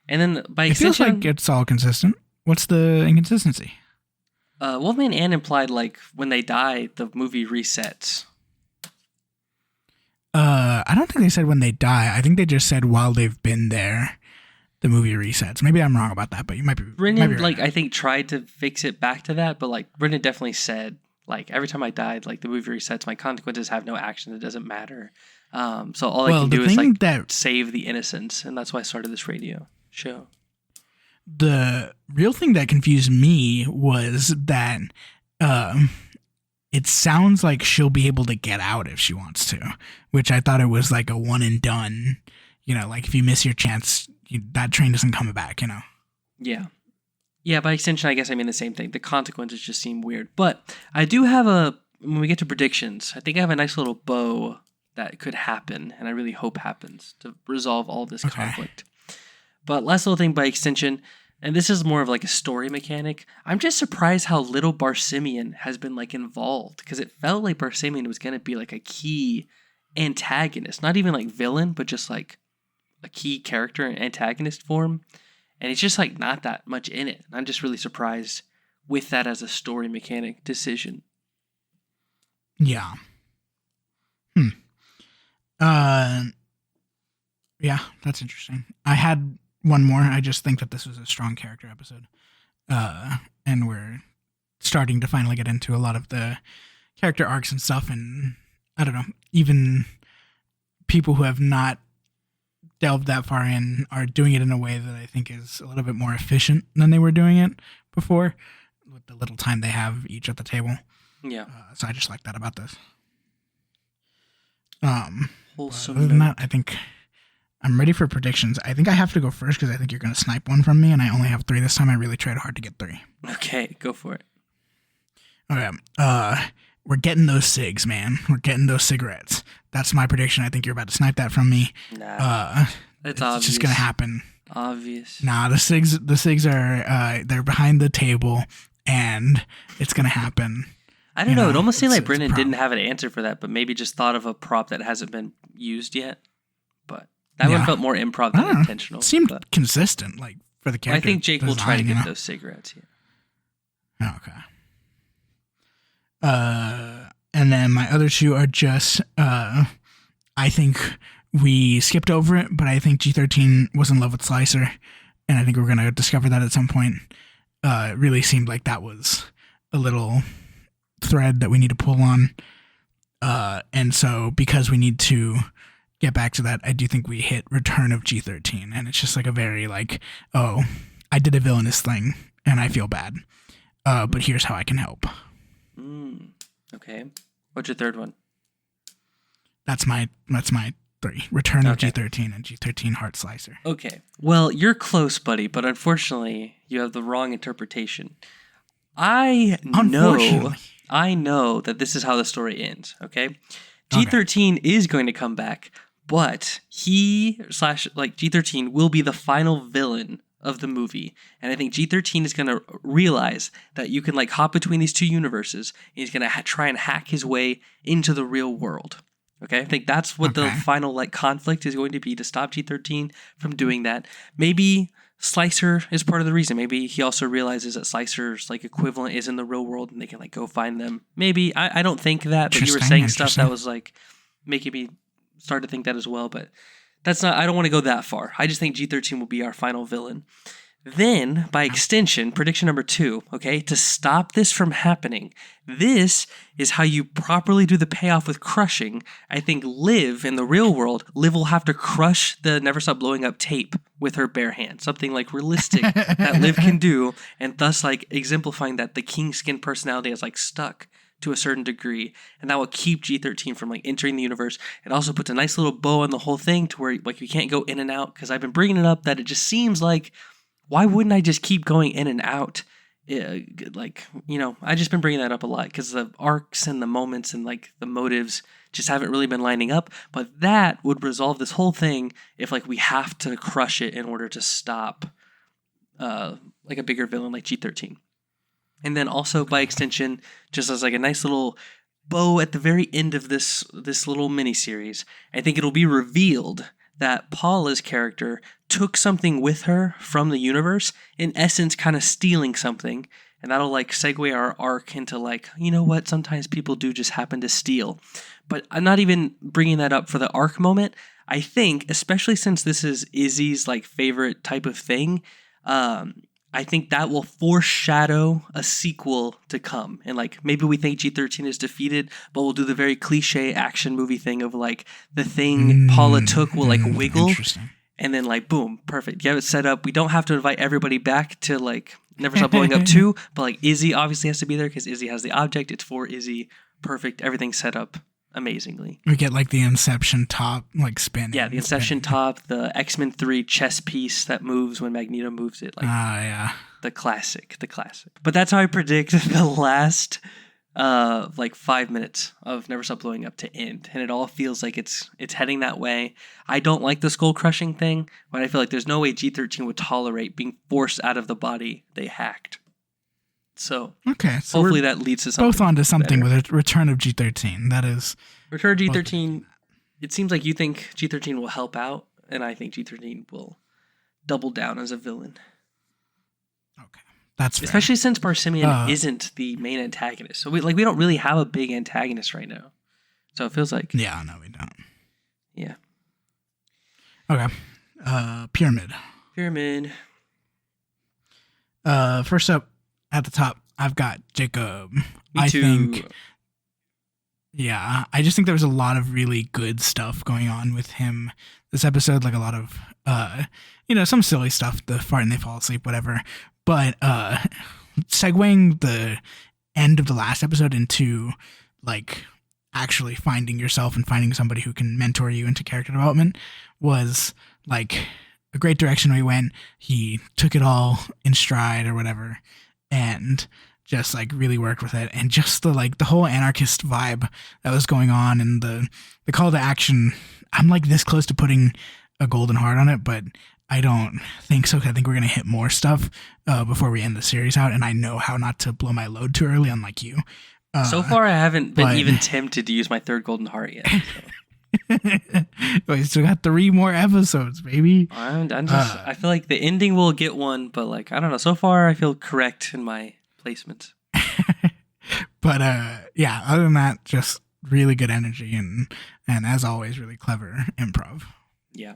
And then by extension... It feels like it's all consistent. What's the inconsistency? Wolfman Ann implied like when they die, the movie resets. I don't think they said when they die. I think they just said while they've been there, the movie resets. Maybe I'm wrong about that, but you might be. Brendan, right. like I think, tried to fix it back to that, but like Brendan definitely said, like every time I died, like the movie resets. My consequences have no action. It doesn't matter. So all I can do is like save the innocents, and that's why I started this radio show. The real thing that confused me was that it sounds like she'll be able to get out if she wants to, which I thought it was like a one and done. Like if you miss your chance, that train doesn't come back, Yeah. Yeah, by extension, I guess I mean the same thing. The consequences just seem weird. But I do have when we get to predictions, I think I have a nice little bow that could happen, and I really hope happens to resolve all this conflict. But last little thing by extension, and this is more of like a story mechanic, I'm just surprised how little Barsimian has been like involved, because it felt like Barsimian was going to be like a key antagonist, not even like villain, but just like a key character and antagonist form. And it's just like not that much in it. I'm just really surprised with that as a story mechanic decision. Yeah. Yeah, that's interesting. I had one more. I just think that this was a strong character episode. And we're starting to finally get into a lot of the character arcs and stuff. And I don't know, even people who have not delved that far in are doing it in a way that I think is a little bit more efficient than they were doing it before, with the little time they have each at the table. Yeah. So I just like that about this. Wholesome. Other than that, I think I'm ready for predictions. I think I have to go first because I think you're going to snipe one from me, and I only have 3 this time. I really tried hard to get 3. Okay, go for it. Okay. We're getting those cigs, man. We're getting those cigarettes. That's my prediction. I think you're about to snipe that from me. Nah, it's obvious. Just going to happen. Obvious. Nah, the cigs are they're behind the table, and it's going to happen. I don't know. It almost seemed like Brendan didn't have an answer for that, but maybe just thought of a prop that hasn't been used yet. But that one felt more improv than intentional. It seemed consistent, like for the character. I think Jake will try to get those cigarettes. Yeah. Okay. And then my other 2 are just, I think we skipped over it, but I think G13 was in love with Slicer, and I think we're going to discover that at some point. It really seemed like that was a little thread that we need to pull on. And so because we need to get back to that, I do think we hit Return of G13, and it's just like a very like, oh, I did a villainous thing, and I feel bad. But here's how I can help. Okay. What's your third one? That's my 3. Return of G13 and G13 Heart Slicer. Okay. Well, you're close, buddy, but unfortunately, you have the wrong interpretation. I know that this is how the story ends, okay? G13 is going to come back, but G13 will be the final villain of the movie. And I think G13 is going to realize that you can like hop between these two universes. And he's going to try and hack his way into the real world. Okay, I think that's what the final like conflict is going to be, to stop G13 from doing that. Maybe Slicer is part of the reason. Maybe he also realizes that Slicer's like equivalent is in the real world and they can like go find them. Maybe I don't think that, but you were saying stuff that was like making me start to think that as well. But that's not. I don't want to go that far. I just think G13 will be our final villain. Then, by extension, prediction number 2, okay, to stop this from happening, this is how you properly do the payoff with crushing. I think Liv, in the real world, Liv will have to crush the Never Stop Blowing Up tape with her bare hand, something like realistic that Liv can do, and thus like exemplifying that the King Skin personality is like stuck to a certain degree, and that will keep G13 from like entering the universe. It also puts a nice little bow on the whole thing to where like you can't go in and out, because I've been bringing it up that it just seems like, why wouldn't I just keep going in and out? Like, you know, I just been bringing that up a lot because the arcs and the moments and like the motives just haven't really been lining up. But that would resolve this whole thing if like we have to crush it in order to stop like a bigger villain like G13. And then also by extension, just as like a nice little bow at the very end of this little miniseries, I think it'll be revealed that Paula's character took something with her from the universe, in essence kind of stealing something, and that'll like segue our arc into like, you know what, sometimes people do just happen to steal. But I'm not even bringing that up for the arc moment. I think, especially since this is Izzy's like favorite type of thing, I think that will foreshadow a sequel to come. And like maybe we think G13 is defeated, but we'll do the very cliche action movie thing of like the thing Paula took will like wiggle. And then like, boom, perfect. You have it set up. We don't have to invite everybody back to like Never Stop Blowing Up 2, but like Izzy obviously has to be there because Izzy has the object. It's for Izzy. Perfect. Everything's set up amazingly. We get like the Inception top like spinning. Yeah, the Inception top, the X-Men 3 chess piece that moves when Magneto moves it. Like, yeah. The classic. But that's how I predict the last like 5 minutes of Never Stop Blowing Up to end. And it all feels like it's heading that way. I don't like the skull crushing thing, but I feel like there's no way G13 would tolerate being forced out of the body they hacked. So, okay, so hopefully that leads to something. Both onto something better. with a return of G13. That is Return of G13. It seems like you think G13 will help out, and I think G13 will double down as a villain. Okay, that's fair. Especially since Barsimian isn't the main antagonist, so we don't really have a big antagonist right now. So it feels like no, we don't. Yeah. Okay. Pyramid. First up at the top, I've got Jacob. Me too. I just think there was a lot of really good stuff going on with him this episode, like a lot of, some silly stuff, the fart and they fall asleep, whatever. But segueing the end of the last episode into like actually finding yourself and finding somebody who can mentor you into character development was like a great direction we went. He took it all in stride or whatever and just like really worked with it, and just the whole anarchist vibe that was going on and the call to action. I'm like this close to putting a golden heart on it, but I don't think so. I think we're going to hit more stuff before we end the series out, and I know how not to blow my load too early, unlike you. So far, I haven't been even tempted to use my third golden heart yet. So. We still got 3 more episodes, baby. I feel like the ending will get one, but like, I don't know. So far, I feel correct in my placements. But other than that, just really good energy and as always, really clever improv. Yeah.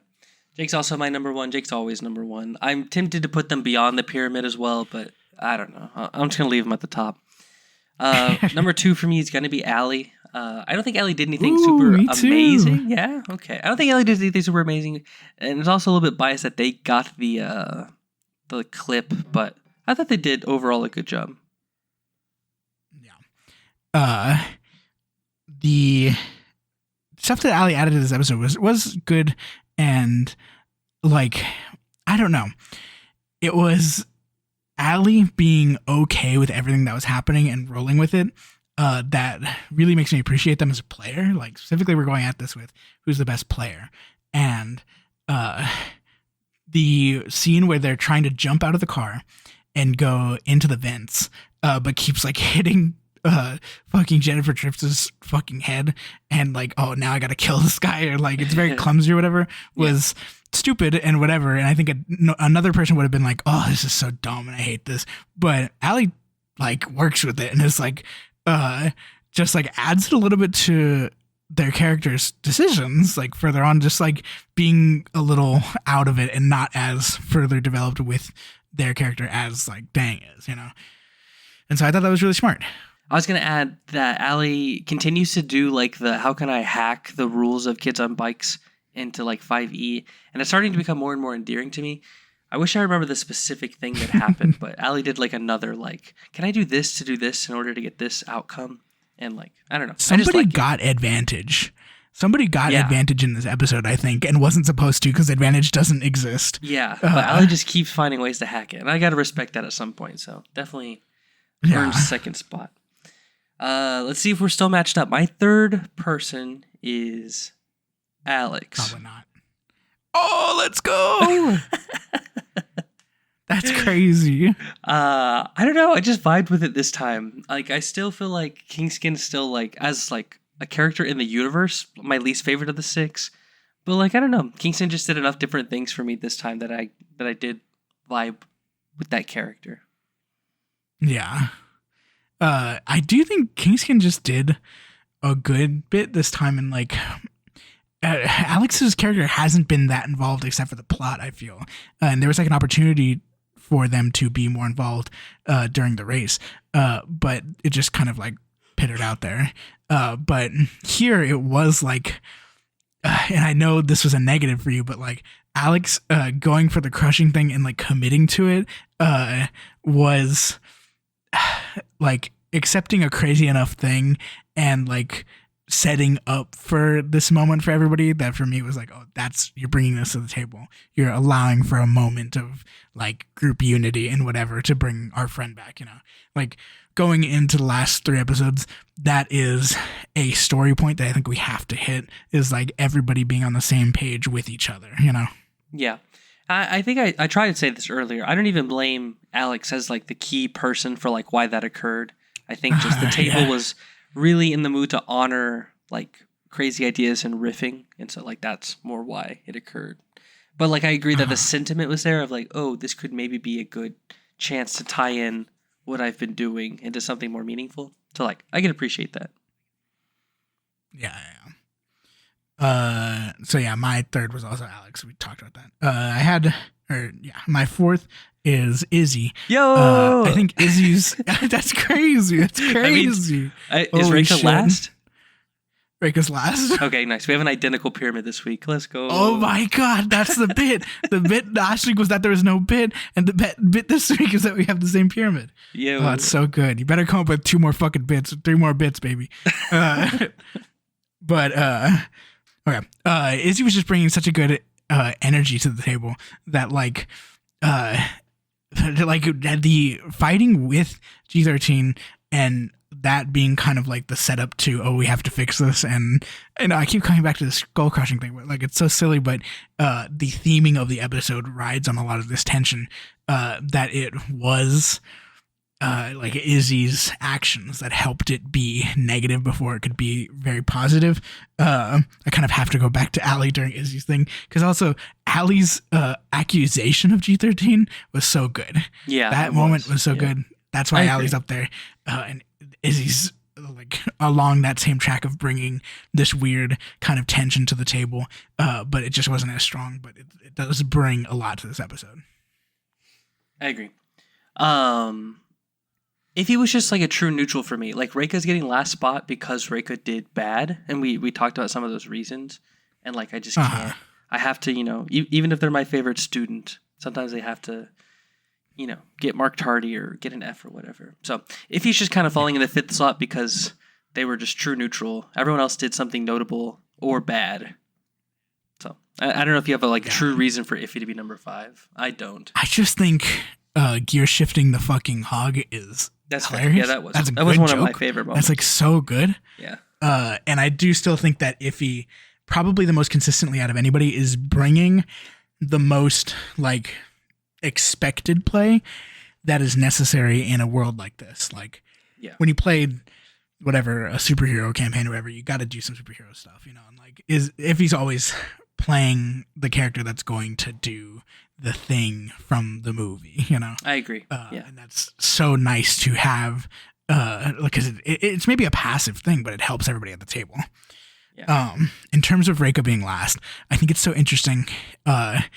Jake's also my number 1. Jake's always number 1. I'm tempted to put them beyond the pyramid as well, but I don't know. I'm just going to leave them at the top. Number 2 for me is going to be Allie. I don't think Ellie did anything super amazing. Yeah, okay. I don't think Ellie did anything super amazing, and it's also a little bit biased that they got the clip, but I thought they did overall a good job. Yeah. The stuff that Allie added to this episode was good, and like I don't know, it was Allie being okay with everything that was happening and rolling with it. That really makes me appreciate them as a player. Like specifically, we're going at this with who's the best player, and the scene where they're trying to jump out of the car and go into the vents, but keeps like hitting fucking Jennifer Trips' fucking head, and like, oh, now I gotta kill this guy, or like it's very clumsy or whatever, was stupid and whatever. And I think another person would have been like, oh, this is so dumb and I hate this. But Allie like works with it and is like, just like adds it a little bit to their characters' decisions, like further on, just like being a little out of it and not as further developed with their character as like Dang is, you know? And so I thought that was really smart. I was going to add that Allie continues to do like the how can I hack the rules of Kids on Bikes into like 5e, and it's starting to become more and more endearing to me. I wish I remember the specific thing that happened, but Allie did like another like, can I do this to do this in order to get this outcome? And like, I don't know. Somebody got advantage. Somebody got advantage in this episode, I think, and wasn't supposed to because advantage doesn't exist. Yeah, but Allie just keeps finding ways to hack it, and I got to respect that at some point. So definitely earns second spot. Let's see if we're still matched up. My third person is Alex. Probably not. Oh, let's go. That's crazy. I don't know. I just vibed with it this time. Like, I still feel like Kingskin's still like as like a character in the universe, my least favorite of the 6. But like, I don't know. Kingston just did enough different things for me this time that I did vibe with that character. Yeah. I do think Kingskin just did a good bit this time, and like Alex's character hasn't been that involved except for the plot, I feel. And there was like an opportunity for them to be more involved during the race, but it just kind of like pittered out there. But here it was like, and I know this was a negative for you, but like Alex going for the crushing thing and like committing to it was like accepting a crazy enough thing and like setting up for this moment for everybody that for me was like, oh, you're bringing this to the table. You're allowing for a moment of like group unity and whatever to bring our friend back, you know, like going into the last 3 episodes, that is a story point that I think we have to hit, is like everybody being on the same page with each other, you know? Yeah. I think I tried to say this earlier. I don't even blame Alex as like the key person for like why that occurred. I think just the table was really in the mood to honor like crazy ideas and riffing, and so like that's more why it occurred. But like I agree that the sentiment was there of like, oh, this could maybe be a good chance to tie in what I've been doing into something more meaningful. So like I can appreciate that. Yeah. So yeah, my third was also Alex. We talked about that. My fourth is Izzy. Yo, I think Izzy's that's crazy. That's crazy. Is Reka last? Reka's last. Okay, nice. We have an identical pyramid this week. Let's go. Oh my god, that's the bit. The bit last week was that there was no bit, and the bit this week is that we have the same pyramid. Yeah, oh, it's so good. You better come up with 2 more fucking bits, 3 more bits, baby. Okay. Izzy was just bringing such a good energy to the table that like the fighting with G13 and that being kind of like the setup to, oh, we have to fix this. And I keep coming back to the skull crushing thing, but like, it's so silly, but the theming of the episode rides on a lot of this tension that it was like Izzy's actions that helped it be negative before it could be very positive. I kind of have to go back to Allie during Izzy's thing, because also Allie's accusation of G13 was so good. Yeah, that moment was so good. That's why Allie's up there, and Izzy's like along that same track of bringing this weird kind of tension to the table, but it just wasn't as strong. But it does bring a lot to this episode. I agree. If he was just like a true neutral for me, like Reka's getting last spot because Reka did bad, and we talked about some of those reasons, and like I just can't. I have to, even if they're my favorite student, sometimes they have to, get marked tardy or get an F or whatever. So if he's just kind of falling in the 5th slot because they were just true neutral, everyone else did something notable or bad. So I don't know if you have a true reason for Iffy to be number 5. I don't. I just think gear shifting the fucking hog is hilarious. Yeah, that was one of my favorite moments. That's like so good. Yeah. And I do still think that Iffy, probably the most consistently out of anybody, is bringing the most like expected play that is necessary in a world like this. Like when you played whatever, a superhero campaign or whatever, you got to do some superhero stuff, you know, and like if he's always playing the character that's going to do the thing from the movie, you know. I agree. And that's so nice to have, because it's maybe a passive thing, but it helps everybody at the table. Yeah. In terms of Reiko being last, I think it's so interesting. I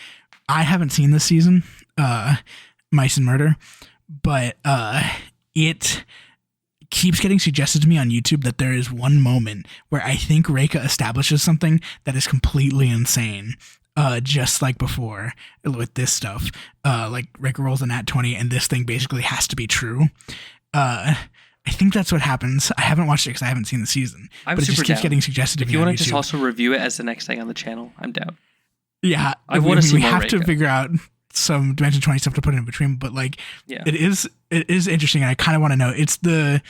haven't seen this season, Mice and Murder, but it keeps getting suggested to me on YouTube that there is one moment where I think Reika establishes something that is completely insane. Just like before with this stuff, like Reika rolls a nat 20 and this thing basically has to be true. I think that's what happens. I haven't watched it because I haven't seen the season, but it just keeps getting suggested to me. If you want to just also review it as the next thing on the channel, I'm down. Yeah, I want to see we more have Reika. to figure out some Dimension 20 stuff to put in between, but like it is interesting, and I kind of want to know. It's the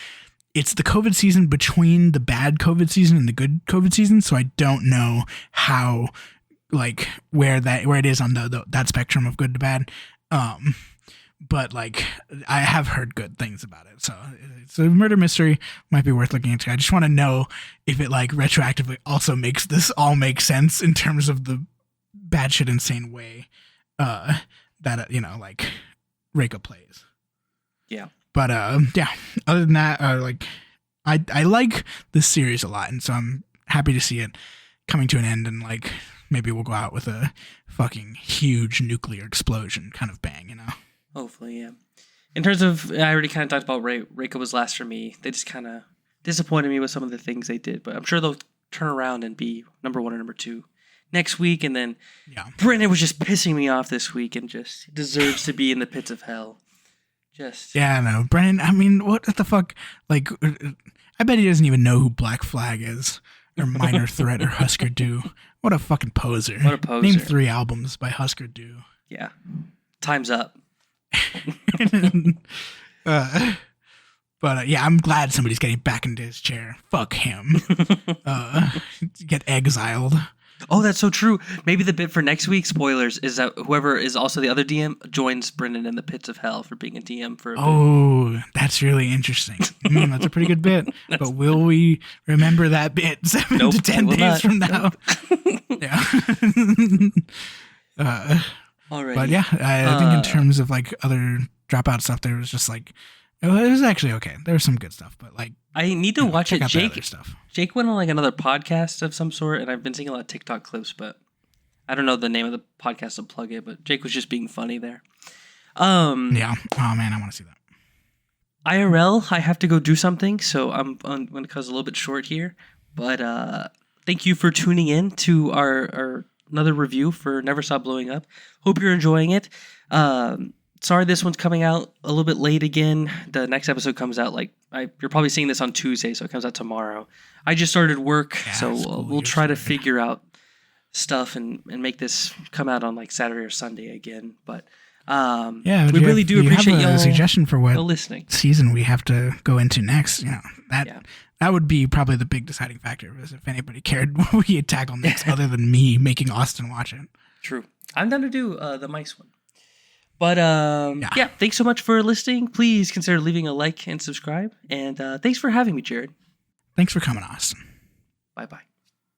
COVID season between the bad COVID season and the good COVID season, so I don't know how like where it is on that spectrum of good to bad. But like I have heard good things about it, so it's a murder mystery, might be worth looking into. I just want to know if it like retroactively also makes this all make sense in terms of the bad shit insane way that you know, like Reiko plays. Yeah. But yeah, other than that, like I like this series a lot, and so I'm happy to see it coming to an end, and like maybe we'll go out with a fucking huge nuclear explosion kind of bang, you know. Hopefully, yeah. In terms of, I already kind of talked about Reiko was last for me. They just kind of disappointed me with some of the things they did, but I'm sure they'll turn around and be number 1 or number 2 next week. And then Brennan was just pissing me off this week and just deserves to be in the pits of hell. Just I know, Brennan. I mean, what the fuck? Like, I bet he doesn't even know who Black Flag is, or Minor Threat, or Husker Du. What a fucking poser! What a poser! Name 3 albums by Husker Du. Yeah, time's up. But yeah, I'm glad somebody's getting back into his chair. Fuck him. Get exiled. Oh, that's so true. Maybe the bit for next week, spoilers, is that whoever is also the other DM joins Brendan in the pits of hell for being a DM for a bit. Oh, that's really interesting. That's a pretty good bit. But will we remember that bit 7 to 10 days from now? Yeah. Alrighty. But yeah, I think in terms of like other dropout stuff, there was just like, it was actually okay. There was some good stuff, but like, I need to watch it. Jake went on like another podcast of some sort, and I've been seeing a lot of TikTok clips, but I don't know the name of the podcast to plug it, but Jake was just being funny there. Yeah. Oh man, I want to see that. IRL, I have to go do something, so I'm going to cause a little bit short here, but thank you for tuning in to our another review for Never Stop Blowing Up. Hope you're enjoying it. Sorry this one's coming out a little bit late again. The next episode comes out you're probably seeing this on Tuesday, so it comes out tomorrow. I just started work, so we'll try to figure out stuff and make this come out on like Saturday or Sunday again. But we really do appreciate y'all. A suggestion for what listening season we have to go into next? You know, that would be probably the big deciding factor, is if anybody cared what we tackle next, other than me making Austin watch it. True. I'm down to do the mice one. But thanks so much for listening. Please consider leaving a like and subscribe. And thanks for having me, Jared. Thanks for coming, Austin. Bye-bye.